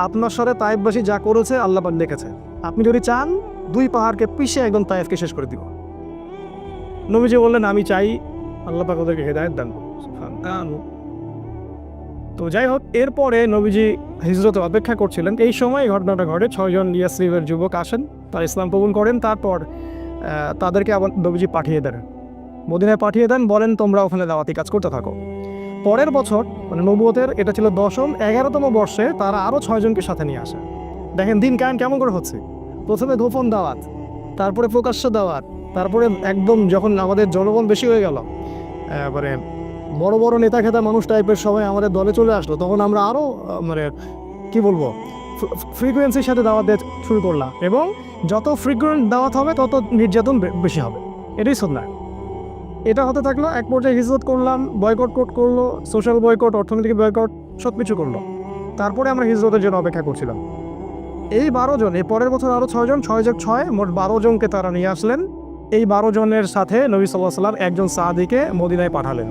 আপনার সাথে তায়েফবাসী যা করেছে আল্লাহ পাক দেখেছে, আপনি যদি চান 2 পাহাড়কে পিষে একদম তায়েফকে শেষ করে দিব। নবীজি বললেন আমি চাই, আল্লাহ পাক ওদেরকে হেদায়েত দান করুন। তো যাই হোক, এরপরে নবীজি হিজরতে অপেক্ষা করছিলেন, এই সময় ঘটনাটা ঘটে। 6 জন ইয়াসরিবের যুবক আসেন, তারা ইসলাম কবুল করেন। তারপর তাদেরকে আবার নবীজি পাঠিয়ে দেন, মদিনায় পাঠিয়ে দেন, বলেন তোমরা ওখানে দাওয়াতি কাজ করতে থাকো। পরের বছর মানে নবুয়তের এটা ছিল 10ম 11তম বর্ষে তারা আরও 6 জনকে সাথে নিয়ে আসে। দেখেন দিন কায়েম কেমন করে হচ্ছে। প্রথমে গোপন দাওয়াত, তারপরে প্রকাশ্য দাওয়াত, তারপরে একদম যখন আমাদের জনবল বেশি হয়ে গেল, মানে বড় বড় নেতা খেতা মানুষ টাইপের সবাই আমাদের দলে চলে আসলো, তখন আমরা আরও মানে কি বলবো ফ্রিকোয়েন্সির সাথে দাওয়াত দিয়ে শুরু করলাম। এবং যত ফ্রিকোয়েন্ট দাওয়াত হবে তত নির্যাতন বেশি হবে। এটাই সুন্নাহ। এটা হতে থাকলো। এক পর্যায়ে হিজরত করলাম, বয়কট করলো, সোশ্যাল বয়কট, অর্থনৈতিক বয়কট, সব কিছু করলো। তারপরে আমরা হিজরতের জন্য অপেক্ষা করছিলাম। এই 12 জন, এই পরের বছর আরও 6 জন, 6+6 মোট 12 জনকে তারা নিয়ে আসলেন। এই 12 জনের সাথে নবী সাল্লাল্লাহু আলাইহি ওয়াসাল্লাম একজন সাহাবীকে মদিনায় পাঠালেন।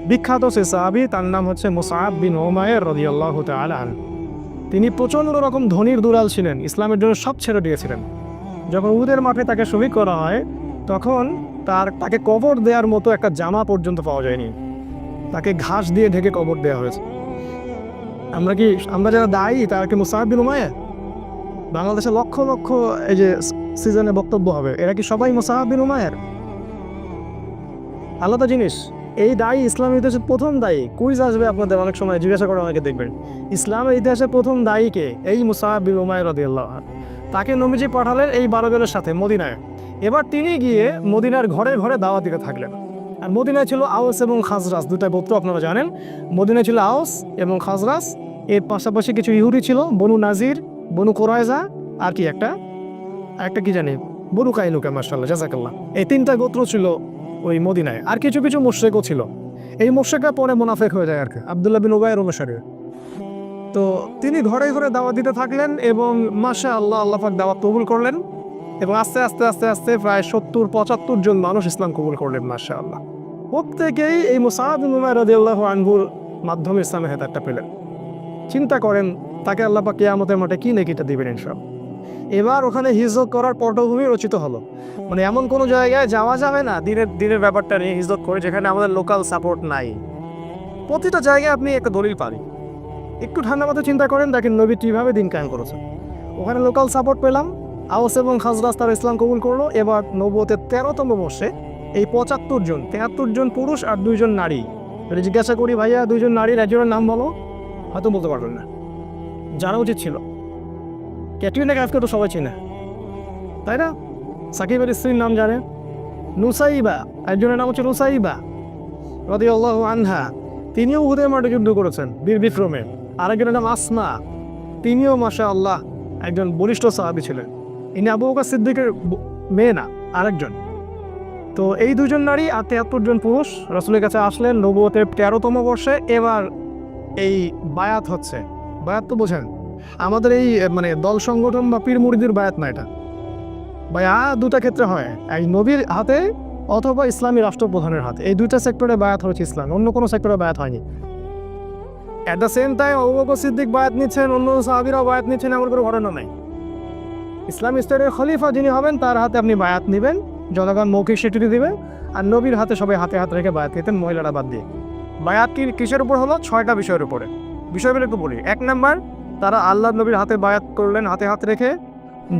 বিখ্যাত সে সাহাবী, তার নাম হচ্ছে মুসআব বিন উমাইর রাদিয়াল্লাহু তাআলা আনহু। তিনি প্রচণ্ড রকম ধনীর দুলাল ছিলেন, ইসলামের জন্য সব ছেড়ে দিয়েছিলেন। যখন উহুদের মাঠে তাকে শহীদ করা হয় তখন তাকে কবর দেওয়ার মতো একটা জামা পর্যন্ত পাওয়া যায়নি, তাকে ঘাস দিয়ে ঢেকে কবর দেওয়া হয়েছে। আমরা যারা দায়ী তারা কি মুসআব বিন উমাইর? বাংলাদেশে লক্ষ লক্ষ এই যে সিজনে বক্তব্য হবে, এরা কি সবাই মুসআব বিন উমাইর? আলাদা জিনিস। এই দায়ী ইসলামের ইতিহাসের প্রথম দায়ী। কুইজ আসবে আপনাদের অনেক সময়, জিজ্ঞাসা করে অনেকে দেখবেন ইসলামের ইতিহাসের প্রথম দায়ীকে, এই মুসআব বিন উমাইর রাদিয়াল্লাহু আনহু। তাকে নবীজি পাঠালেন এই 12 জনের সাথে মদিনায়। এবার তিনি গিয়ে মদিনার ঘরে ঘরে দাওয়াত দিতে থাকলেন। আর মদিনায় ছিল আউস এবং খাজরাজ, দুটা গোত্র আপনারা জানেন। মদিনায় ছিল আউস এবং খাজরাজ, এর পাশাপাশি কিছু ইহুদি ছিল, বনু নাজির, বনু কোরাইজা, আর কি একটা কি জানি বনু কাইনুকা, মাশাআল্লাহ জাযাকাল্লাহ। এই 3টা গোত্র ছিল ওই মদিনায়। আর কিছু কিছু মুশরিকও ছিল। এই মুশরিকরা পরে মুনাফিক হয়ে যায় আর কি, আব্দুল্লাহ বিন উবাইয়ের অনুসারী। তো তিনি ঘরে ঘরে দাওয়াত দিতে থাকলেন এবং মাশাআল্লাহ আল্লাহ পাক দাওয়াত কবুল করলেন। এবং আস্তে আস্তে আস্তে আস্তে প্রায় 70-75 জন মানুষ ইসলাম কবুল করলেন মাশাআল্লাহ। প্রত্যেকেই এই মুসআব বিন উমাইর রাদিয়াল্লাহু আনহুর মাধ্যমে ইসলামের হেদায়েতটা পেলেন। চিন্তা করেন তাকে আল্লাহ পাক কিয়ামতের মাঠে কি নেকিটা দিবেন ইনশাআল্লাহ। এবার ওখানে হিজরত করার পটভূমি রচিত হলো। মানে এমন কোনো জায়গায় যাওয়া যাবে না দিনের ব্যাপারটা নিয়ে হিজরত করে যেখানে আমাদের লোকাল সাপোর্ট নাই। প্রতিটা জায়গায় আপনি একটা দলিল পাবেন। একটু ঠান্ডা মাথায় চিন্তা করেন, দেখেন নবী কীভাবে দিন কায়েম করেছেন। ওখানে লোকাল সাপোর্ট পেলাম, আউস এবং খাজরাজ তারা ইসলাম কবুল করলো। এবার নবুয়তের 13তম বর্ষে এই 73 জন পুরুষ আর 2 জন নারী। যদি জিজ্ঞাসা করি ভাইয়া 2 জন নারীর একজনের নাম বলো, হয়তো বলতে পারবেন না। জানা উচিত ছিল। ক্যাটরিনা কাইফকে তো সবাই চেনে, তাই না? সাকিবের স্ত্রীর নাম জানে, নুসাইবা, একজনের নাম হচ্ছে নুসাইবা রাদিয়াল্লাহু আনহা, তিনিও উহুদের মাঠে যুদ্ধ করেছেন বীর বিক্রমে। আরেকজনের নাম আসমা, তিনিও মাশাআল্লাহ একজন বলিষ্ঠ সাহাবী ছিলেন। ইনি আবু বকর সিদ্দিকের মেয়ে না, আরেকজন। তো এই 2 জন নারী আর 73 জন পুরুষ রাসূলের কাছে আসলেন নবুয়তের 13তম বর্ষে। এবার এই বায়াত হচ্ছে। বায়াত তো বোঝেন, আমাদের এই মানে দল সংগঠন বা পীর মুরিদের বায়াত না, এটা বায়াত 2টা ক্ষেত্রে হয়, এক নবীর হাতে অথবা ইসলামী রাষ্ট্রপ্রধানের হাতে। এই 2টা সেক্টরে বায়াত হচ্ছে ইসলাম, অন্য কোনো সেক্টরে বায়াত হয়নি। At the same time Abu Bakr Siddique বায়াত নিচ্ছেন, অন্য সাহাবীরাও বায়াত নিচ্ছেন, এমন কোনো ঘটনা নাই। ইসলামী স্টেটের খলিফা যিনি হবেন তার হাতে আপনি বায়াত নেবেন, জনগণ মৌখিক স্বীকৃতি দিবে। আর নবীর হাতে সবাই হাতে হাত রেখে বায়াত নিতেন, মহিলারা বাদ দিয়ে। বায়াত কিসের উপর হলো? 6টা বিষয়ের উপরে। বিষয়গুলো একটু বলি। 1 নাম্বার, তারা আল্লাহ নবীর হাতে বায়াত করলেন হাতে হাত রেখে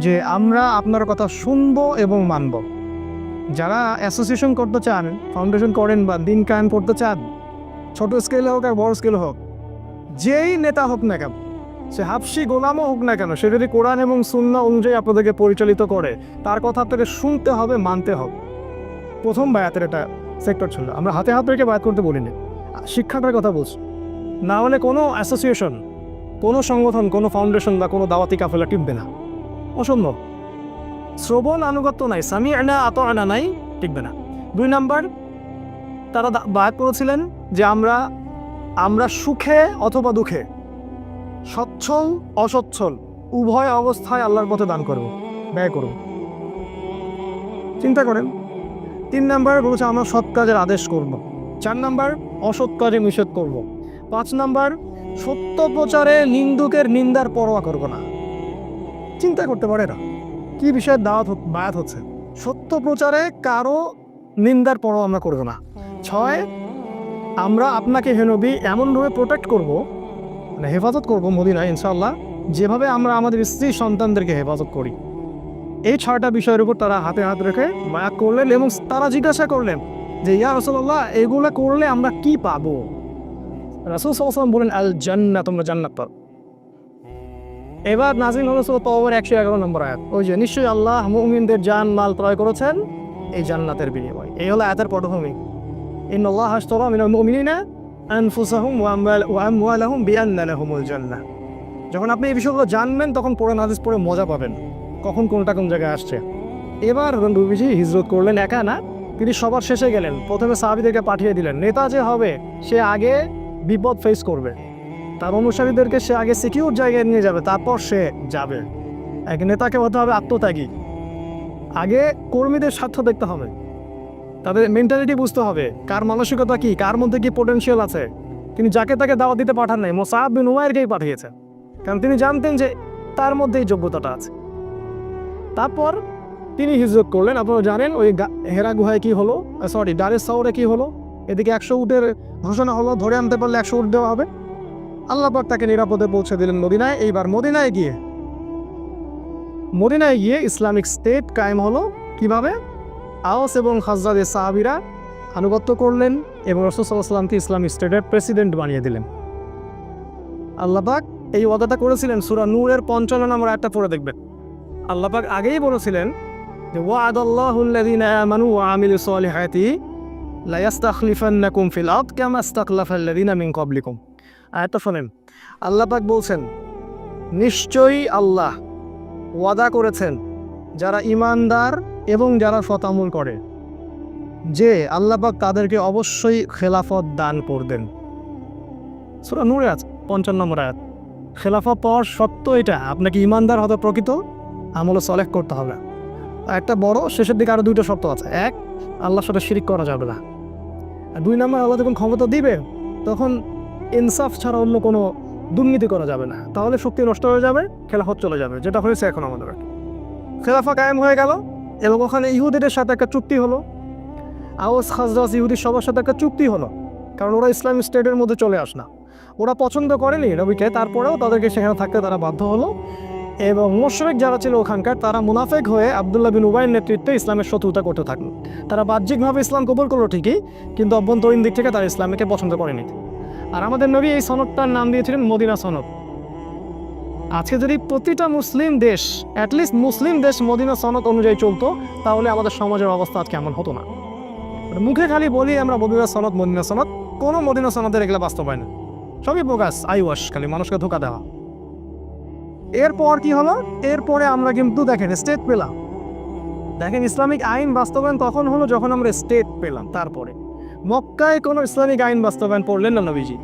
যে আমরা আপনার কথা শুনবো এবং মানব। যারা অ্যাসোসিয়েশন করতে চান, ফাউন্ডেশন করেন বা দিন কায়েম করতে চান, ছোট স্কেলে হোক আর বড় স্কেলে হোক, যেই নেতা হোক না কেন, সে হাবশি গোলামও হোক না কেন, সে যদি কোরআন এবং সুন্নাহ অনুযায়ী আপনাদেরকে পরিচালিত করে, তার কথা আপনাকে শুনতে হবে, মানতে হবে। প্রথম বায়াতের এটা সেক্টর ছিল। আমরা হাতে হাত রেখে বায়াত করতে বলিনি, শিক্ষাটার কথা বলছি। না হলে কোনো অ্যাসোসিয়েশন, কোনো সংগঠন, কোনো ফাউন্ডেশন বা কোনো দাওয়াতি কাফেলা টিকবে না, অসম্ভব। শ্রবণ আনুগত্য নাই, সামি'না আতা'না নাই, টিকবে না। 2 নাম্বার, তারা বায়াত করেছিলেন যে আমরা সুখে অথবা দুঃখে, সচ্ছল অসচ্ছল উভয় অবস্থায় আল্লাহর পথে দান করব, ব্যয় করব। চিন্তা করেন, 3 নাম্বার বলেছে আমরা সৎ কাজের আদেশ করব। 4 নাম্বার অসৎ কাজে নিষেধ করব। 5 নাম্বার সত্য প্রচারে নিন্দুকের নিন্দার পরোয়া করব না। চিন্তা করতে পারে না কি বিষয়ে বায়াত হচ্ছে। সত্য প্রচারে কারো নিন্দার পরোয়া আমরা করব না। 6 আমরা আপনাকে হে নবী এমনভাবে প্রোটেক্ট করব, মানে হেফাজত করব মদিনায় ইনশাআল্লাহ, যেভাবে আমরা আমাদের স্ত্রী সন্তানদেরকে হেফাজত করি। এই 6টা বিষয়ের উপর তারা হাতে হাত রেখে বায়াত করলেন এবং তারা জিজ্ঞাসা করলেন যে ইয়া রাসূলুল্লাহ এগুলো করলে আমরা কি পাবো? রাসূল সাল্লাল্লাহু আলাইহি ওয়াসাল্লাম বলেন আল জান্নাহ, তোমরা জান্নাত পাবে। এবার নাযিল হলো সূরা তাওবার 111 নম্বর আয়াত, ওই যে নিশ্চয়ই আল্লাহ মুমিনদের জান মাল ক্রয় করেছেন এই জান্নাতের বিনিময়ে। এই হলো আয়াতের পটভূমি। ইন্নাল্লাহা আশতারা মিনাল মুমিনিনা আনফুসাহুম ওয়া আমওয়ালাহুম বিআন্না লাহুমুল জান্নাহ। যখন আপনি এই বিষয়গুলো জানবেন তখন পড়ে নাজিস পড়ে মজা পাবেন কখন কোনটা কোন জায়গায় আসছে। এবার নবীজি হিজরত করলেন একা না, তিনি সবার শেষে গেলেন। প্রথমে সাহাবীদেরকে পাঠিয়ে দিলেন। নেতা যে হবে সে আগে বিপদ ফেস করবে, তার অনুসারীদেরকে সে আগে সিকিউর জায়গায় নিয়ে যাবে, তারপর সে যাবে। এক নেতাকে হতে হবে আত্মত্যাগী। আগে কর্মীদের স্বার্থ দেখতে হবে, তাদের মেন্টালিটি বুঝতে হবে, কার মানসিকতা কি, কার মধ্যে কি পোটেনশিয়াল আছে। তিনি যাকে তাকে দাওয়াত দিতে পাঠান নাই, মুসআব বিন উমাইরকেই পাঠিয়েছেন, কারণ তিনি জানতেন যে তার মধ্যে এই যোগ্যতাটা আছে। তারপর তিনি হিজরত করলেন। আপনারা জানেন ওই হেরা গুহায় কি হলো, দারে সাওরে কি হলো। এদিকে 100 উটের ঘোষণা হলো, ধরে আনতে পারলে 100 উট দেওয়া হবে। আল্লাহ পাক তাকে নিরাপদে পৌঁছে দিলেন মদিনায়। এইবার মদিনায় গিয়ে ইসলামিক স্টেট কায়েম হলো। কিভাবে? আওস এবং খাজরাজের সাহাবীরা আনুগত্য করলেন এবং রাসূল সাল্লাল্লাহু আলাইহি ওয়াসাল্লামকে ইসলামিক স্টেটের প্রেসিডেন্ট বানিয়ে দিলেন। আল্লাহ পাক এই ওয়াদাটা করেছিলেন সূরা নূরের 55 নম্বর আয়াতটা পড়ে দেখবেন। আল্লাহ পাক আগেই বলেছিলেন যে ওয়া'আদাল্লাহুল্লাযীনা আমানু ওয়া আমিলুস সলিহাতি লা ইস্তাখলিফান্নাকুম ফিল আরদ কামা ইস্তাখলাফাল্লাযীনা মিন ক্বাবলিকুম। আয়াতটা শুনেন। আল্লাহ পাক বলছেন নিশ্চয়ই আল্লাহ ওয়াদা করেছেন যারা ঈমানদার এবং যারা সৎ আমল করে যে আল্লাহ পাক তাদেরকে অবশ্যই খেলাফত দান করবেন। সূরা নূরে আছে 55 নম্বর আয়াত। খেলাফত পাওয়ার শর্ত এটা, আপনাকে ঈমানদার হতে প্রকৃত আমল সালেহ করতে হবে। একটা বড় শেষের দিকে আরো 2টা শর্ত আছে। 1, আল্লাহর সাথে শিরিক করা যাবে না। আর 2 নম্বর, আল্লাহ যখন ক্ষমতা দিবে তখন ইনসাফ ছাড়া অন্য কোনো দুর্নীতি করা যাবে না, তাহলে শক্তি নষ্ট হয়ে যাবে, খেলাফত চলে যাবে, যেটা হয়েছে এখন আমাদের। খেলাফা কায়েম হয়ে গেল এবং ওখানে ইহুদিদের সাথে একটা চুক্তি হলো। আওস খাজরাজ ইহুদি সবার সাথে একটা চুক্তি হলো, কারণ ওরা ইসলামিক স্টেটের মধ্যে চলে আস না, ওরা পছন্দ করেনি নবীকে, তারপরেও তাদেরকে সেখানে থাকতে তারা বাধ্য হলো। এবং মুশরিক যারা ছিল ওখানকার, তারা মুনাফিক হয়ে আব্দুল্লাহ বিন উবাইয়ের নেতৃত্বে ইসলামের শত্রুতা করতে থাকলো। তারা বাহ্যিকভাবে ইসলাম কবুল করলো ঠিকই, কিন্তু অভ্যন্তরীণ দিক থেকে তারা ইসলামকে পছন্দ করেনি। আর আমাদের নবী এই সনদটার নাম দিয়েছিলেন মদিনা সনদ। আজকে যদি প্রতিটা মুসলিম দেশ, অ্যাটলিস্ট মুসলিম দেশ মদিনা সনদ অনুযায়ী চলতো, তাহলে আমাদের সমাজের অবস্থা আজকে এমন হতো না। মুখে খালি বলি আমরা মদিনা সনদ, কোনো মদিনা সনদের এগুলো বাস্তবায়ন না, সবই বোগাস, আইওয়াশ, খালি মানুষকে ধোকা দেওয়া। এরপর কি হলো? এরপরে আমরা কিন্তু দেখেন স্টেট পেলাম। দেখেন ইসলামিক আইন বাস্তবায়ন তখন হলো যখন আমরা স্টেট পেলাম। তারপরে মক্কায় কোনো ইসলামিক আইন বাস্তবায়ন করলেন না নবীজি।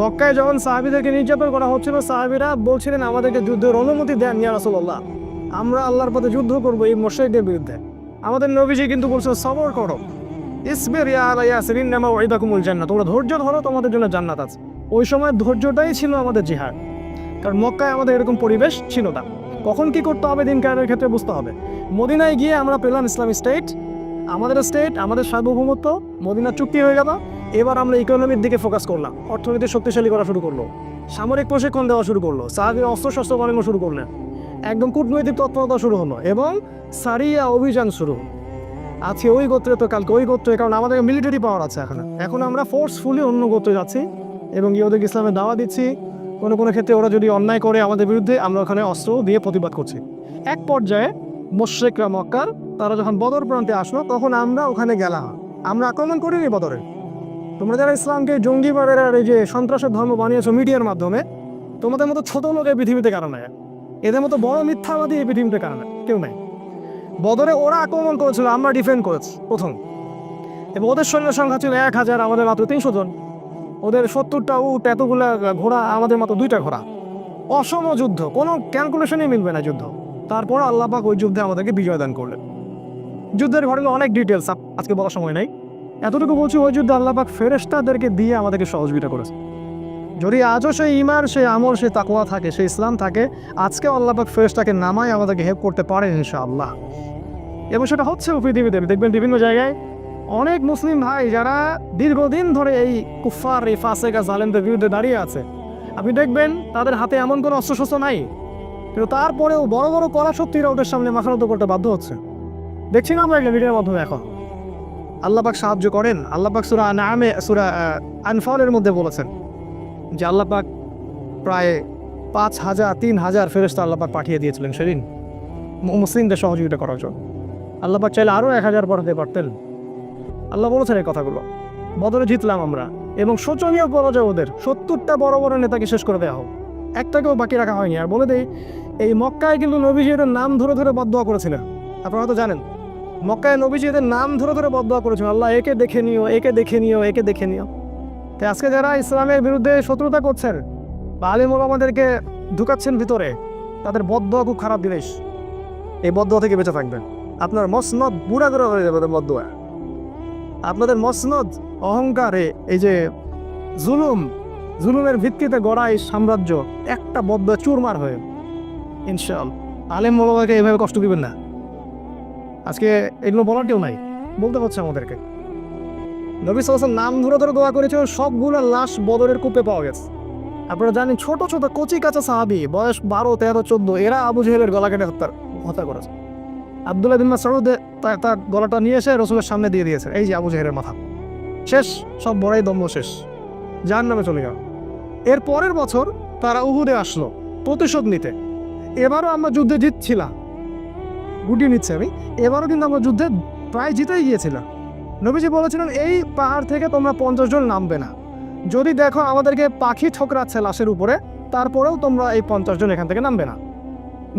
মক্কায় যখন সাহাবীদেরকে নির্যাতন করা হচ্ছিল, সাহাবীরা বলছিলেন আমাদেরকে যুদ্ধের অনুমতি দেন ইয়া রাসূলুল্লাহ, আমরা আল্লাহর পথে যুদ্ধ করবো এই মুশরিকদের বিরুদ্ধে। আমাদের নবীজি কিন্তু বলছেন সবর করো, ইসবির ইয়া আলা ইয়াসির ইন্নামা ওয়াইদাকুমুল জান্নাহ, তোমরা ধৈর্য ধরো, তোমাদের জন্য জান্নাত আছে। ওই সময় ধৈর্যটাই ছিল আমাদের জিহাদ, কারণ মক্কায় আমাদের এরকম পরিবেশ ছিল না। কখন কি করতে হবে দিন কায়েমের ক্ষেত্রে বুঝতে হবে। মদিনায় গিয়ে আমরা পেলাম ইসলামিক স্টেট, আমাদের সার্বভৌমত্ব, মদিনা চুক্তি হয়ে গেল। এবার আমরা ইকোনমির দিকে ফোকাস করলাম, অর্থনীতি শক্তিশালী করা শুরু করলো, সামরিক প্রশিক্ষণ দেওয়া শুরু করলো, সাহাবীরা অস্ত্রশস্ত্র বানানো শুরু করলেন, একদম কূটনৈতিক তৎপরতা শুরু হলো এবং সারিয়া অভিযান শুরু। আজকে ওই গোত্রে তো কালকে ওই গোত্রে, কারণ আমাদের মিলিটারি পাওয়ার আছে। এখন আমরা ফোর্সফুলি অন্য গোত্রে যাচ্ছি এবং ইহুদিকে ইসলামের দাওয়া দিচ্ছি। কোনো কোনো ক্ষেত্রে ওরা যদি অন্যায় করে আমাদের বিরুদ্ধে, আমরা ওখানে অস্ত্র দিয়ে প্রতিবাদ করছি। এক পর্যায়ে মুশরিকরা মক্কার, তারা যখন বদর প্রান্তে আসলো, তখন আমরা ওখানে গেলাম। আমরা আক্রমণ করিনি বদরে। তোমরা যারা ইসলামকে জঙ্গিবাদের আর এই যে সন্ত্রাসের ধর্ম বানিয়েছো মিডিয়ার মাধ্যমে, তোমাদের মতো ছোট লোক এই পৃথিবীতে কারণ নাই, এদের মতো বড় মিথ্যাবাদী এই পৃথিবীতে কারণ কেউ নাই। বদরে ওরা আক্রমণ করেছিল, আমরা ডিফেন্ড করেছি প্রথম, এবং ওদের সৈন্য সংখ্যা ছিল 1000, আমাদের মাত্র 300 জন। ওদের 70টা উট, এতগুলা ঘোড়া, আমাদের মাত্র 2টা ঘোড়া। অসম যুদ্ধ, কোনো ক্যালকুলেশনই মিলবে না যুদ্ধ। তারপর আল্লাহ পাক ওই যুদ্ধে আমাদেরকে বিজয় দান করলেন। যুদ্ধের ঘটনা অনেক ডিটেলস আজকে বলার সময় নাই, এতটুকু বলছি ওই যুদ্ধে আল্লাহ পাক ফেরেশতাদেরকে দিয়ে আমাদেরকে সহযোগিতা করেছে। যদি আজও সেই ঈমান, সেই আমল, সেই তাকওয়া থাকে, সেই ইসলাম থাকে, আজকে আল্লাহ পাক ফেরেশতাকে নামায় আমাদেরকে হেল্প করতে পারেন ইনশাআল্লাহ। এবং সেটা হচ্ছে পৃথিবীতে দেখবেন বিভিন্ন জায়গায় অনেক মুসলিম ভাই যারা দীর্ঘদিন ধরে এই কুফফার, এই ফাসেকা জালেমদের বিরুদ্ধে দাঁড়িয়ে আছে, আপনি দেখবেন তাদের হাতে এমন কোনো অস্ত্রশস্ত্র নাই, কিন্তু তারপরেও বড় বড় কড়া শক্তিরা ওদের সামনে মাথা নত করতে বাধ্য হচ্ছে। দেখছি না আমরা একটা ভিডিওর মাধ্যমে। এখন আল্লাহ পাক সাহায্য করেন। আল্লাহ পাক সূরা সূরা আনফালের মধ্যে বলেছেন যে আল্লাহ পাক প্রায় 5,000 3,000 ফেরেশতা আল্লাহ পাক পাঠিয়ে দিয়েছিলেন সেদিন মুসলিমদের সহযোগিতা করার জন্য। আল্লাহ পাক চাইলে আরও 1,000 পাঠাতে পারতেন। আল্লাহ বলেছেন এই কথাগুলো। বদরে জিতলাম আমরা, এবং শোচনীয় পরাজয় ওদের। 70টা বড় বড় নেতাকে শেষ করে দেওয়া হোক, একটাকেও বাকি রাখা হয়নি। আর বলে দেই, এই মক্কায় কিন্তু নবীজি এদের নাম ধরে ধরে বদদোয়া করেছিলেন। আপনারা হয়তো জানেন, মক্কায় নবীজি এদের নাম ধরে ধরে বদদোয়া করেছিলেন, আল্লাহ একে দেখে নিও, একে দেখে নিও, একে দেখে নিও। তাই আজকে যারা ইসলামের বিরুদ্ধে শত্রুতা করছেন বা আলেম ওলামাদেরকে ঢুকাচ্ছেন ভিতরে, তাদের বদদোয়া খুব খারাপ জিনিস। এই বদদোয়া থেকে বেঁচে থাকবেন। আপনার মসনদ বুড়া করে হয়ে যাবে বদদোয়া। আপনাদের মসনদ অহংকারে, এই যে জুলুমের ভিত্তিতে গড়া এই সাম্রাজ্য একটা বদদোয়া চুরমার হয়ে ইনশাআল্লাহ। আলেম ওলামাকে এইভাবে কষ্ট দিবেন না। আজকে এগুলো বলার কেউ নাই, বলতে হচ্ছে আমাদেরকে। নবী সাল্লাল্লাহু আলাইহি ওয়াসাল্লাম নাম ধরে ধরে দোয়া করেছে, সবগুলো লাশ বদরের কূপে পাওয়া গেছে। আপনারা জানেন, ছোট ছোট কচি কাঁচা সাহাবী, বয়স 12, 13, 14, এরা আবু জেহেলের গলা কেটে হত্যা করেছে। আব্দুল্লাহ বিন মাসউদ তার গলাটা নিয়ে এসে রাসূলের সামনে দিয়ে দিয়েছে, এই যে আবু জেহেলের মাথা শেষ, সব বড়াই দম্ভ শেষ, জাহান্নামে চলে গেল। এর পরের বছর তারা উহুদে আসলো প্রতিশোধ নিতে। এবারও আমরা যুদ্ধে জিতছিলাম, গুটিয়ে নিচ্ছে আমি। এবারও কিন্তু আমরা যুদ্ধে প্রায় জিতেই গিয়েছিলাম। নবীজি বলেছিলেন, এই পাহাড় থেকে তোমরা 50 জন নামবে না। যদি দেখো আমাদেরকে পাখি ঠোকরাচ্ছে লাশের উপরে, তারপরেও তোমরা এই 50 জন এখান থেকে নামবে না।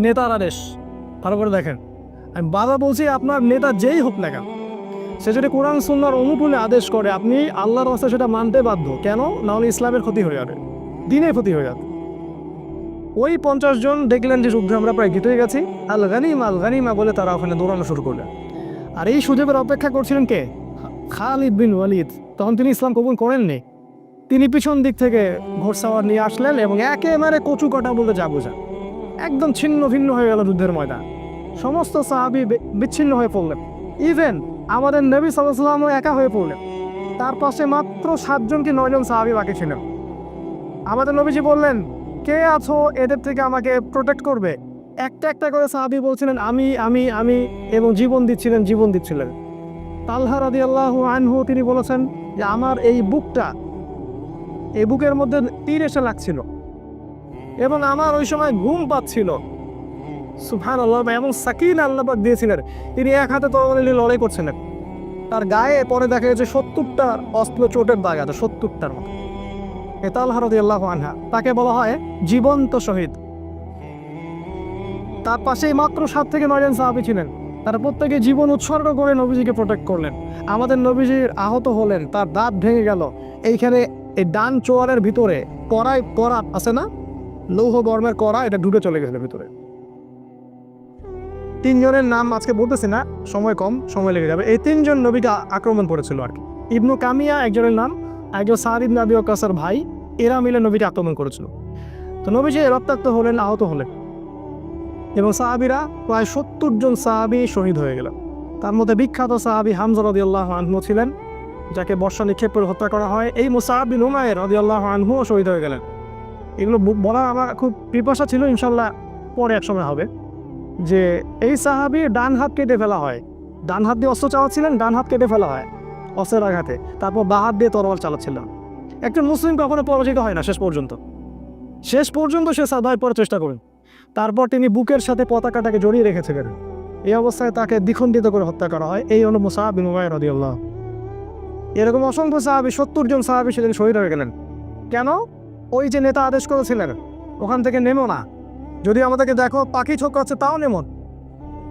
নেতার আদেশ, ভালো করে দেখেন। আমি বাবা বলছি, আপনার নেতা যেই হোক না কেন, সে যদি কোরআন সুন্নাহর অনুকূলে আদেশ করে, আপনি আল্লাহর রাস্তায় সেটা মানতে বাধ্য। কেন? না হলে ইসলামের ক্ষতি হয়ে যাবে, দিনের ক্ষতি হয়ে যাবে। ওই 50 জন দেখলেন যে যুদ্ধে আমরা প্রায় জিতে গেছি, আল গানিমা বলে তারা ওখানে দৌড়ানো শুরু করলেন। আর এই সুযোগের অপেক্ষা করছিলেন কে? খালিদ বিন ওয়ালিদ। তখন তিনি ইসলাম কবুল করেননি। তিনি পিছন দিক থেকে ঘোড়সাওয়ার নিয়ে আসলেন এবং একেবারে কচু কাটা বলতে যা বোঝা, একদম ছিন্ন ভিন্ন হয়ে গেল যুদ্ধের ময়দান। সমস্ত সাহাবী বিচ্ছিন্ন হয়ে পড়লেন। ইভেন আমাদের নবী সাল্লাল্লাহু আলাইহি ওয়াসাল্লামও একা হয়ে পড়লেন। তার পাশে মাত্র 7 জন কি 9 জন সাহাবী বাকি ছিলেন। আমাদের নবীজি বললেন, কে আছো এদের থেকে আমাকে প্রোটেক্ট করবে? একটা একটা করে সাহাবী বলছিলেন, আমি আমি আমি, এবং জীবন দিচ্ছিলেন। তালহা রাদিয়াল্লাহু আনহু তিনি বলেছেন যে আমার এই বুকের মধ্যে তীর এসে লাগছিল এবং আমার ওই সময় ঘুম পাচ্ছিল। সুবহানাল্লাহ। এবং সাকিনা আল্লাহ পাক দিয়েছিলেন। তিনি এক হাতে তরবারি নিয়ে লড়াই করছিলেন। তার গায়ে পরে দেখা গেছে 70টা অস্ত্র চোটের দাগ আছে, 70টার মতো। তালহা রাদিয়াল্লাহু আনহা, তাকে বলা হয় জীবন্ত শহীদ। তার পাশেই মাত্র 7 থেকে 9 জন সাহাবী ছিলেন। তারা প্রত্যেকে জীবন উৎসর্গ করে নবীজিকে প্রোটেক্ট করলেন। আমাদের নবীজির আহত হলেন, তার দাঁত ভেঙে গেল। এইখানে এই ডান চোয়ালের ভিতরে কড়া আছে না, লৌহ বর্মের কড়া, এটা ঢুকে চলে গেছিল ভিতরে। 3 জনের নাম আজকে বলতেছি না, সময় কম, সময় লেগে যাবে। এই 3 জন নবীকে আক্রমণ করেছিল আর কি। ইবনু কামিয়া একজনের নাম, একজন সাদ ইবনে আবি ওয়াক্কাসের ভাই, এরা মিলে নবীকে আক্রমণ করেছিল। তো নবীজি রক্তাক্ত হলেন, আহত হলেন, এবং সাহাবীরা প্রায় 70 জন সাহাবী শহীদ হয়ে গেল। তার মধ্যে বিখ্যাত সাহাবী হামজা রাদিয়াল্লাহু আনহু ছিলেন, যাকে বর্ষা নিক্ষেপ করে হত্যা করা হয়। এই মুসআব বিন উমাইর রাদিয়াল্লাহু আনহুও শহীদ হয়ে গেলেন। এগুলো বলা আমার খুব পিপাসা ছিল, ইনশাল্লাহ পরে এক সময় হবে। যে এই সাহাবীর ডান হাত কেটে ফেলা হয়, ডান হাত দিয়ে অস্ত্র চালাচ্ছিলেন, ডান হাত কেটে ফেলা হয় অস্ত্রের আঘাতে। তারপর বাঁ হাত দিয়ে তরোয়াল চালাচ্ছিলেন। একজন মুসলিম কখনো পরাজিত হয় না শেষ পর্যন্ত সে সাদায় পড়ার চেষ্টা করেন। তারপর তিনি বুকের সাথে পতাকাটাকে জড়িয়ে রেখেছিলেন। এই অবস্থায় তাকে দ্বিখণ্ডিত করে হত্যা করা হয়। এই হলো মুসআব বিন উমাইর রাদিয়াল্লাহু। এরকম অসংখ্য সাহাবী, 70 জন সাহাবী সেদিন শহীদ হয়ে গেলেন। কেন? ওই যে নেতা আদেশ করেছিলেন, ওখান থেকে নেমো না, যদি আমাদেরকে দেখো পাখি ঠোকরাচ্ছে তাও নেমন।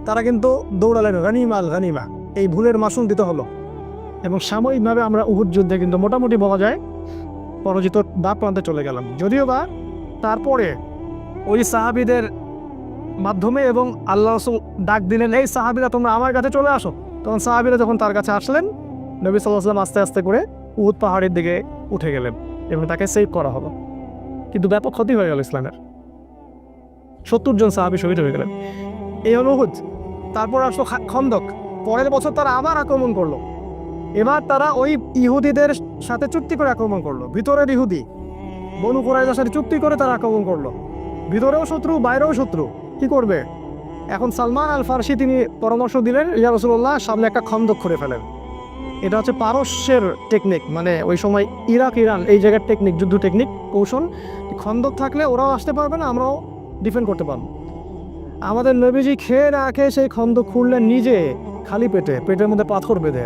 তারা কিন্তু দৌড়ালেন গানিমা, এই ভুলের মাসুল দিতে হলো। এবং সাময়িকভাবে আমরা উহুদ যুদ্ধে কিন্তু মোটামুটি বলা যায় পরাজিত বা প্রান্তে চলে গেলাম। যদিও বা তারপরে ওই সাহাবীদের মাধ্যমে এবং আল্লাহ রাসূল ডাক দিলেন, এই সাহাবীরা তোমরা আমার কাছে চলে আসো, তখন সাহাবীরা যখন তার কাছে আসলেন, নবী সাল্লাল্লাহু আলাইহি ওয়াসাল্লাম আস্তে আস্তে করে উহুদ পাহাড়ের দিকে উঠে গেলেন এবং তাকে সেভ করা হলো। কিন্তু ব্যাপক ক্ষতি হয়ে গেল ইসলামের। 70 জন সাহাবী শহীদ হয়ে গেলেন। এই হলো উহুদ। তারপর আসলো খন্দক। পরের বছর তারা আবার আক্রমণ করলো। এবার তারা ওই ইহুদিদের সাথে চুক্তি করে আক্রমণ করলো। ভিতরের ইহুদি বনু কুরাইজার সাথে চুক্তি করে তারা আক্রমণ করলো। ভিতরেও শত্রু, বাইরেও শত্রু। কি করবে? এখন সালমান আল ফারসি তিনি পরামর্শ দিলেন, ইয়া রাসূলুল্লাহ, সামনে একটা খন্দক করে ফেলেন। এটা হচ্ছে পারস্যের টেকনিক, মানে ওই সময় ইরাক ইরান এই জায়গার টেকনিক, যুদ্ধ টেকনিক, কৌশল। খন্দক থাকলে ওরাও আসতে পারবে না, আমরাও ডিফেন্ড করতে পারবো। আমাদের নবীজি খেয়ে না খেয়ে সেই খন্দক খুঁড়লেন নিজে, খালি পেটে, পেটের মধ্যে পাথর বেঁধে।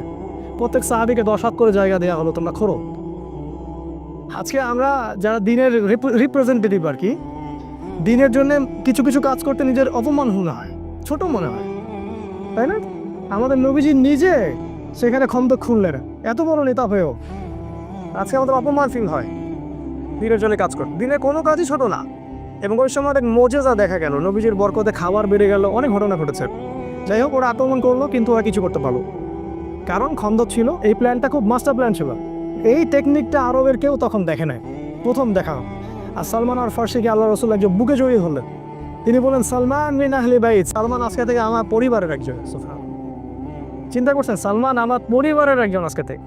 প্রত্যেক সাহাবীকে 10 হাত করে জায়গা দেওয়া হলো, তোমরা খোঁড়ো। আজকে আমরা যারা দিনের রিপ্রেজেন্টেটিভ আর কি, দিনের জন্য কিছু কিছু কাজ করতে নিজের অপমান মনে হয়, ছোট মনে হয়, তাই না? আমাদের নবীজি নিজে সেখানে খন্দক খুঁড়লেন, এত বড় নেতা হয়েও আজকে আমাদের অপমান ফিল হয় দিনের জন্য কাজ করতে। দিনের কোনো কাজই ছোট না। এবং ওই সময় অনেক মোজেজা দেখা গেল, নবীজির বরকতে খাবার বেড়ে গেল, অনেক ঘটনা ঘটেছে। যাই হোক, ওরা আক্রমণ করলো কিন্তু ওরা কিছু করতে পারলো, কারণ খন্দক ছিল। এই প্ল্যানটা খুব মাস্টার প্ল্যান ছিল। এই টেকনিকটা আরবের কেউ তখন দেখে নাই, প্রথম দেখা। আর সালমান আর ফার্সিকে আল্লাহ রাসূল একজন বুকে জড়িয়ে ধরলেন। তিনি বলেন, সালমান মিন আহলি বাইত, সালমান আজকে থেকে আমার পরিবারের একজন। চিন্তা করছেন, সালমান আমার পরিবারের একজন আজকে থেকে।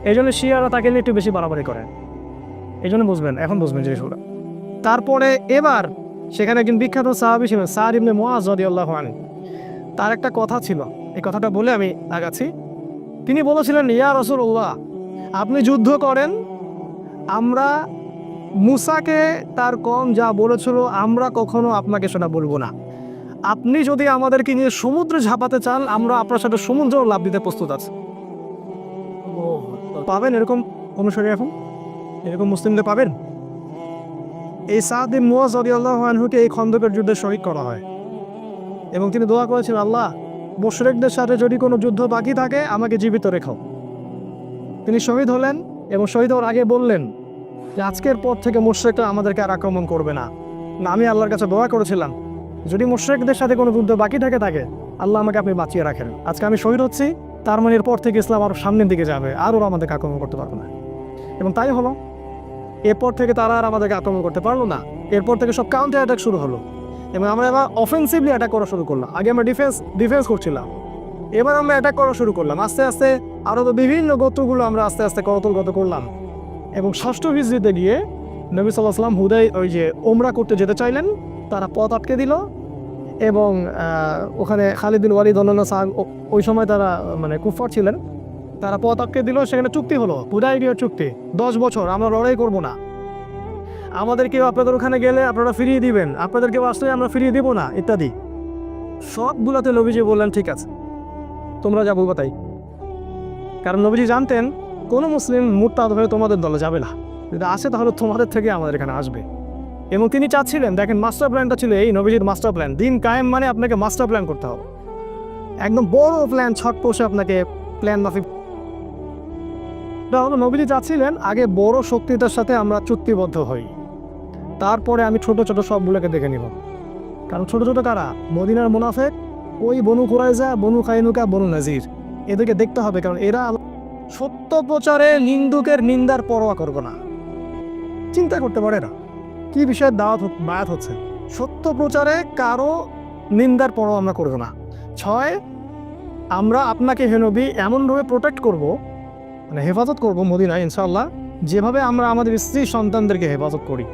এই জন্য শিয়ারা তাকে নিয়ে একটু বেশি বাড়াবাড়ি করে। এই জন্য বুঝবেন, এখন বুঝবেন জিনিসগুলো। তারপরে এবার সেখানে একজন বিখ্যাত সাহাবী ছিলেন, সাদ ইবনে মুআয রাদিয়াল্লাহু আনহু। তার একটা কথা ছিল, এই কথাটা বলে আমি আগাচ্ছি। তিনি বলেছিলেন, ইয়া রাসূলুল্লাহ, আপনি যুদ্ধ করেন, আমরা মুসাকে তার কম যা বলেছিল আমরা কখনো আপনাকে সেটা বলবো না। আপনি যদি আমাদেরকে নিয়ে সমুদ্রে ঝাঁপাতে চান, আমরা আপনার সাথে সমুদ্র লাভ দিতে প্রস্তুত আছি। পাবেন এরকম অনুসারী? এখন এরকম মুসলিমদের পাবেন? এই সাদ ইবনে মুআয রাদিয়াল্লাহু আনহুকে এই খন্দকের যুদ্ধে শহীদ করা হয় এবং তিনি দোয়া করেছেন, আল্লাহ, মুশরিকদের সাথে যদি কোনো যুদ্ধ বাকি থাকে আমাকে জীবিত রেখো। তিনি শহীদ হলেন এবং শহীদ হওয়ার আগে বললেন যে আজকের পর থেকে মুশরিকরা আমাদেরকে আর আক্রমণ করবে না। আমি আল্লাহর কাছে দোয়া করেছিলাম, যদি মুশরিকদের সাথে কোনো যুদ্ধ বাকি থাকে আল্লাহ আমাকে আপনি বাঁচিয়ে রাখেন। আজকে আমি শহীদ হচ্ছি, তার মানে এরপর থেকে ইসলাম আরও সামনের দিকে যাবে, আর ওরা আমাদেরকে আক্রমণ করতে পারবে না। এবং তাই হলো। এরপর থেকে তারা আর আমাদেরকে আক্রমণ করতে পারলো না। এরপর থেকে সব কাউন্টার অ্যাটাক শুরু হলো এবং আমরা এবার অফেন্সিভলি অ্যাটাক করা শুরু করলাম। আগে আমরা ডিফেন্স করছিলাম, এবার আমরা অ্যাটাক করা শুরু করলাম। আস্তে আস্তে আরও তো বিভিন্ন গোত্রগুলো আমরা আস্তে আস্তে কতলগত করলাম। এবং 6ষ্ঠ হিজরিতে গিয়ে নবী সাল্লাল্লাহু আলাইহি ওয়াসাল্লাম হুদাই ওই যে ওমরা করতে যেতে চাইলেন, তারা পথ আটকে দিল। এবং ওখানে খালিদ বিন ওয়ালিদ অন্যান্য সাহাব, ওই সময় তারা মানে কুফার ছিলেন, তারা পথ আটকে দিল। সেখানে চুক্তি হলো, হুদাইবিয়ার চুক্তি, 10 বছর আমরা লড়াই করব না, আমাদের কেউ আপনাদের ওখানে গেলে আপনারা ফিরিয়ে দিবেন, আপনাদের কেউ আসলে আমরা ফিরিয়ে দেবো না, ইত্যাদি। সবগুলোতে নবীজি বললেন, ঠিক আছে, তোমরা যা বলবো তাই। কারণ নবীজি জানতেন কোনো মুসলিম মুরতাদ হয়ে তোমাদের দলে যাবে না, যদি আসে তাহলে তোমাদের থেকে আমাদের এখানে আসবে। এবং তিনি চাচ্ছিলেন, দেখেন মাস্টার প্ল্যানটা ছিল এই নবীজির মাস্টার প্ল্যান। দিন কায়েম মানে আপনাকে মাস্টার প্ল্যান করতে হবে, একদম বড় প্ল্যান, ছট পোষে আপনাকে প্ল্যান মাফিক। তাহলে নবীজি চাচ্ছিলেন আগে বড় শক্তিটার সাথে আমরা চুক্তিবদ্ধ হই, তারপরে আমি ছোট ছোট সবগুলোকে দেখে নিব। কারণ ছোট ছোট কারা? মদিনার মুনাফিক, ওই বনু কুরাইজা, বনু কাইনুকা, বনু নাজির, এদেরকে দেখতে হবে। কারণ এরা সত্য প্রচারে নিন্দুকের নিন্দার পরোয়া করবে না। চিন্তা করতে পারে না কি বিষয়ের বায়াত হচ্ছে। সত্য প্রচারে কারো নিন্দার পরোয়া আমরা করবো না। 6, আমরা আপনাকে হে নবী এমনভাবে প্রোটেক্ট করব, মানে হেফাজত করব মদিনায় ইনশাআল্লাহ, যেভাবে আমরা আমাদের স্ত্রী সন্তানদেরকে হেফাজত করি।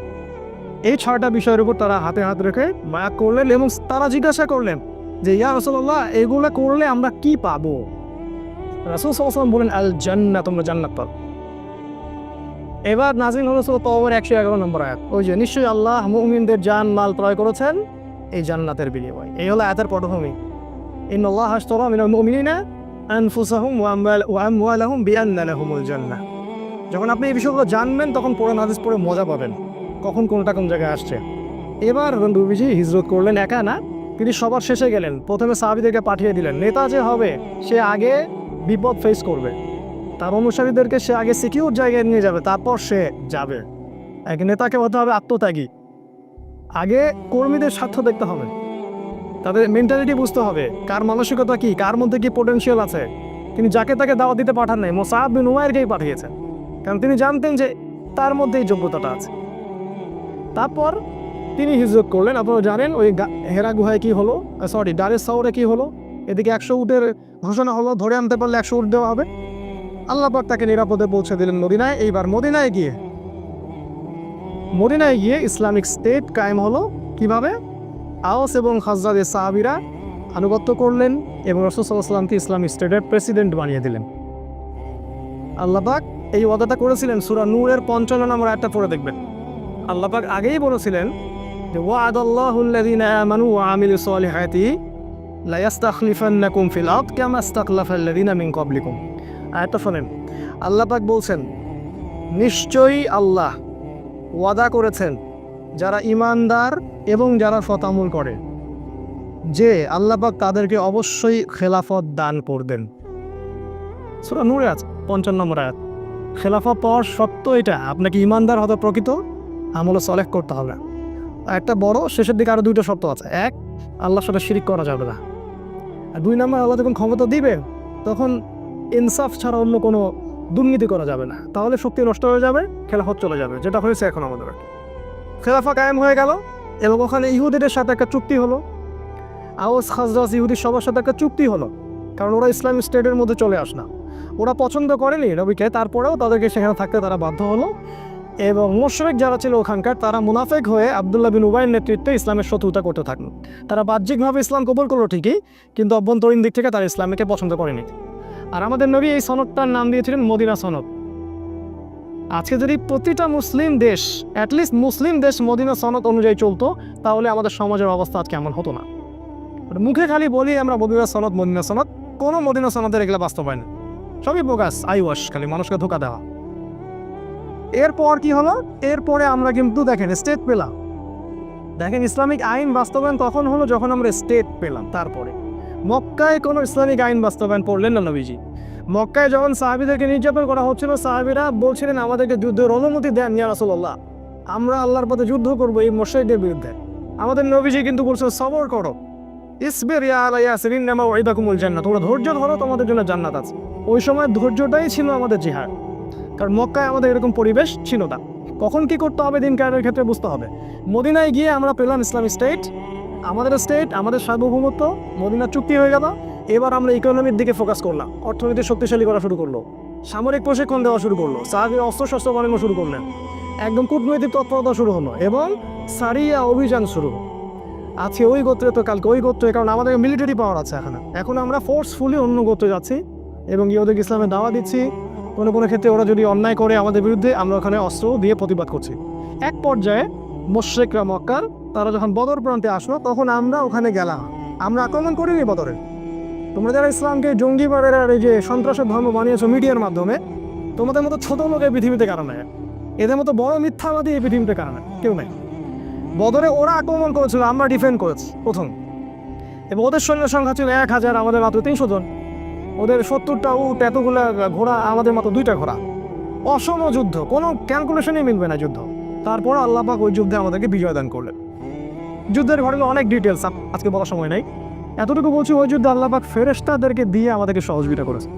এই 6টা বিষয়ের উপর তারা হাতে হাত রেখে বায়াত করলেন এবং তারা জিজ্ঞাসা করলেন যে, ইয়া রাসূলুল্লাহ, এগুলো করলে আমরা কি পাবো? রাসূল সাল্লাল্লাহু আলাইহি ওয়াসাল্লাম বলেন, আল জান্নাত, তোমরা জান্নাত পাবে। এবার নাযিল হলো সূরা তাওবার 111 নম্বর আয়াত, ওই যে নিশ্চয়ই আল্লাহ মুমিনদের জান মাল ক্রয় করেছেন এই জান্নাতের বিনিময়ে। এই হলো আয়াতের পটভূমি। ইন্নাল্লাহা আশতারা মিনাল মুমিনিনা আনফুসাহুম ওয়া আমওয়ালাহুম বিআন্না লাহুমুল জান্নাহ। যখন আপনি এই বিষয়গুলো জানবেন তখন কোরআন হাদিস পড়ে মজা পাবেন, কখন কোনটা কোন জায়গায় আসছে। এবার নবীজি হিজরত করলেন একা না, তিনি সবার শেষে গেলেন। প্রথমে সাহাবীদেরকে পাঠিয়ে দিলেন, নেতা যে হবে সে আগে বিপদ ফেস করবে, তার অনুসারীদেরকে সে আগে সিকিউর জায়গায় নিয়ে যাবে, তারপর সে যাবে। এক নেতাকে হতে হবে আত্মত্যাগী, আগে কর্মীদের স্বার্থ দেখতে হবে। তাদের মেন্টালিটি বুঝতে হবে, কার মানসিকতা কি, কার মধ্যে কি পোটেনশিয়াল আছে। তিনি যাকে তাকে দাওয়াত দিতে পাঠান নাই, মুসআব বিন উমাইরকেই পাঠিয়েছেন, কারণ তিনি জানতেন যে তার মধ্যে এই যোগ্যতাটা আছে। তারপর তিনি হিজরত করলেন। আপনারা জানেন ওই হেরা গুহায় কি হলো, দারে সাউরে কি হলো। এদিকে 100 উটের ঘোষণা হলো, ধরে আনতে পারলে 100 উট দেওয়া হবে। আল্লাহ পাক তাকে নিরাপদে পৌঁছে দিলেন মদিনায়। এইবার মদিনায় গিয়ে ইসলামিক স্টেট কায়েম হলো। কিভাবে? আওস এবং খাজরাজের সাহাবীরা আনুগত্য করলেন এবং রাসূল সাল্লাল্লাহু আলাইহি ওয়াসাল্লামকে ইসলামিক স্টেটের প্রেসিডেন্ট বানিয়ে দিলেন। আল্লাহ পাক এই ওয়াদাটা করেছিলেন, সূরা নূরের 55 নম্বর আয়াতটা পড়ে দেখবেন। আল্লাহ পাক আগেই বলেছিলেন যে ওয়া'আদাল্লাহুল্লাযীনা আমানু ওয়া আমিলুস সলিহাতি লা ইস্তাখলিফান্নাকুম ফিল আরদ কামা ইস্তাখলাফাল্লাযীনা মিন ক্বাবলিকুম। আয়াতটা শুনেন, আল্লাহ পাক বলছেন নিশ্চয়ই আল্লাহ ওয়াদা করেছেন যারা ঈমানদার এবং যারা সৎ আমল করে যে আল্লাহ পাক তাদেরকে অবশ্যই খেলাফত দান করবেন। সূরা নূরে আছে 55 নম্বর আয়াত। খেলাফত পাওয়ার শর্ত এটা, আপনাকে ঈমানদার হতে প্রকৃত আমল সলেহ করতে হবে। একটা বড় শেষের দিকে আরো 2টা শর্ত আছে। এক, আল্লাহর সাথে শিরিক করা যাবে না। আর 2 নম্বর, আল্লাহ যখন ক্ষমতা দিবেন তখন ইনসাফ ছাড়া অন্য কোনো দুর্নীতি করা যাবে না, তাহলে শক্তি নষ্ট হয়ে যাবে, খেলাফত চলে যাবে, যেটা হয়েছে এখন আমাদের। খেলাফা কায়েম হয়ে গেল এবং ওখানে ইহুদিদের সাথে একটা চুক্তি হলো। আওস খাজরাজ ইহুদি সবার সাথে একটা চুক্তি হলো, কারণ ওরা ইসলামিক স্টেটের মধ্যে চলে আস না, ওরা পছন্দ করেনি নবীকে, তারপরেও তাদেরকে সেখানে থাকতে তারা বাধ্য হলো। এবং মুশরিক যারা ছিল ওখানকার, তারা মুনাফিক হয়ে আব্দুল্লাহ বিন উবাইয়ের নেতৃত্বে ইসলামের শত্রুতা করতে থাকলো। তারা বাহ্যিকভাবে ইসলাম কবুল করলো ঠিকই, কিন্তু অভ্যন্তরীণ দিক থেকে তারা ইসলামকে পছন্দ করেনি। আর আমাদের নবী এই সনদটার নাম দিয়েছিলেন মদিনা সনদ। আজকে যদি প্রতিটা মুসলিম দেশ, অ্যাটলিস্ট মুসলিম দেশ মদিনা সনদ অনুযায়ী চলতো, তাহলে আমাদের সমাজের অবস্থা আজকে এমন হতো না। মুখে খালি বলি আমরা মদিনা সনদ, কোনো মদিনা সনদের এগুলো বাস্তবায়ন, সবই বোগাস, আইওয়াশ, খালি মানুষকে ধোকা দেওয়া। এরপর কি হলো? এরপরে আমরা কিন্তু দেখেন স্টেট পেলাম। দেখেন ইসলামিক আইন বাস্তবায়ন তখন হলো যখন আমরা স্টেট পেলাম। তারপরে মক্কায় কোনো ইসলামিক আইন বাস্তবায়ন করলেন না নবীজি। মক্কায় যখন সাহাবীদেরকে নির্যাতন করা হচ্ছিল, সাহাবীরা বলছিলেন আমাদেরকে যুদ্ধের অনুমতি দেন ইয়া রাসূলুল্লাহ, আমরা আল্লাহর পথে যুদ্ধ করবো এই মুশরিকদের বিরুদ্ধে। আমাদের নবীজি কিন্তু বলছেন সবর করো, ইসবির ইয়া আলা ইয়াসির ইন্নামা ওয়াইদাকুমুল জান্নাত, তোমরা ধৈর্য ধরো, তোমাদের জন্য জান্নাত আছে। ওই সময় ধৈর্যটাই ছিল আমাদের জিহাদ, কারণ মক্কায় আমাদের এরকম পরিবেশ ছিল না। কখন কি করতে হবে দিন কায়েমের ক্ষেত্রে বুঝতে হবে। মদিনায় গিয়ে আমরা পেলাম ইসলামিক স্টেট, আমাদের সার্বভৌমত্ব, মদিনা চুক্তি হয়ে গেল। এবার আমরা ইকোনমির দিকে ফোকাস করলাম, অর্থনীতি শক্তিশালী করা শুরু করলো, সামরিক প্রশিক্ষণ দেওয়া শুরু করলো, সাহাবীরা অস্ত্রশস্ত্র বানানো শুরু করলেন, একদম কূটনৈতিক তৎপরতা শুরু হলো এবং সারিয়া অভিযান শুরু হলো। আজকে ওই গোত্রে তো কালকে ওই গোত্রে, কারণ আমাদের মিলিটারি পাওয়ার আছে এখন আমরা ফোর্সফুলি অন্য গোত্রে যাচ্ছি এবং ওদেরকে ইসলামের দাওয়া দিচ্ছি। কোনো ক্ষেত্রে ওরা যদি অন্যায় করে আমাদের বিরুদ্ধে, আমরা ওখানে অস্ত্র দিয়ে প্রতিবাদ করছি। এক পর্যায়ে মুশরিকরা মক্কার, তারা যখন বদর প্রান্তে আসলো, তখন আমরা ওখানে গেলাম। আমরা আক্রমণ করিনি বদরে। তোমরা যারা ইসলামকে জঙ্গিবাদের আর এই যে সন্ত্রাসের ধর্ম বানিয়েছো মিডিয়ার মাধ্যমে, তোমাদের মতো ছোট লোক এই পৃথিবীতে কারণ নাই, এদের মতো বড় মিথ্যাবাদী এই পৃথিবীতে কারণ নাই, কেউ নাই। বদরে ওরা আক্রমণ করেছিল, আমরা ডিফেন্ড করেছি প্রথম, এবং ওদের সৈন্যের সংখ্যা ছিল 1000, আমাদের মাত্র 300 জন। ওদের 70টা উট, এতগুলো ঘোড়া, আমাদের মাত্র 2টা ঘোড়া। অসম যুদ্ধ, কোনো ক্যালকুলেশনই মিলবে না যুদ্ধ। তারপর আল্লাহ পাক ওই যুদ্ধে আমাদেরকে বিজয় দান করলেন। যুদ্ধের ঘটনা অনেক ডিটেলস আজকে বলার সময় নাই, এতটুকু বলছি, ওই যুদ্ধে আল্লাহ পাক ফেরেশতাদেরকে দিয়ে আমাদেরকে সহযোগিতা করেছে।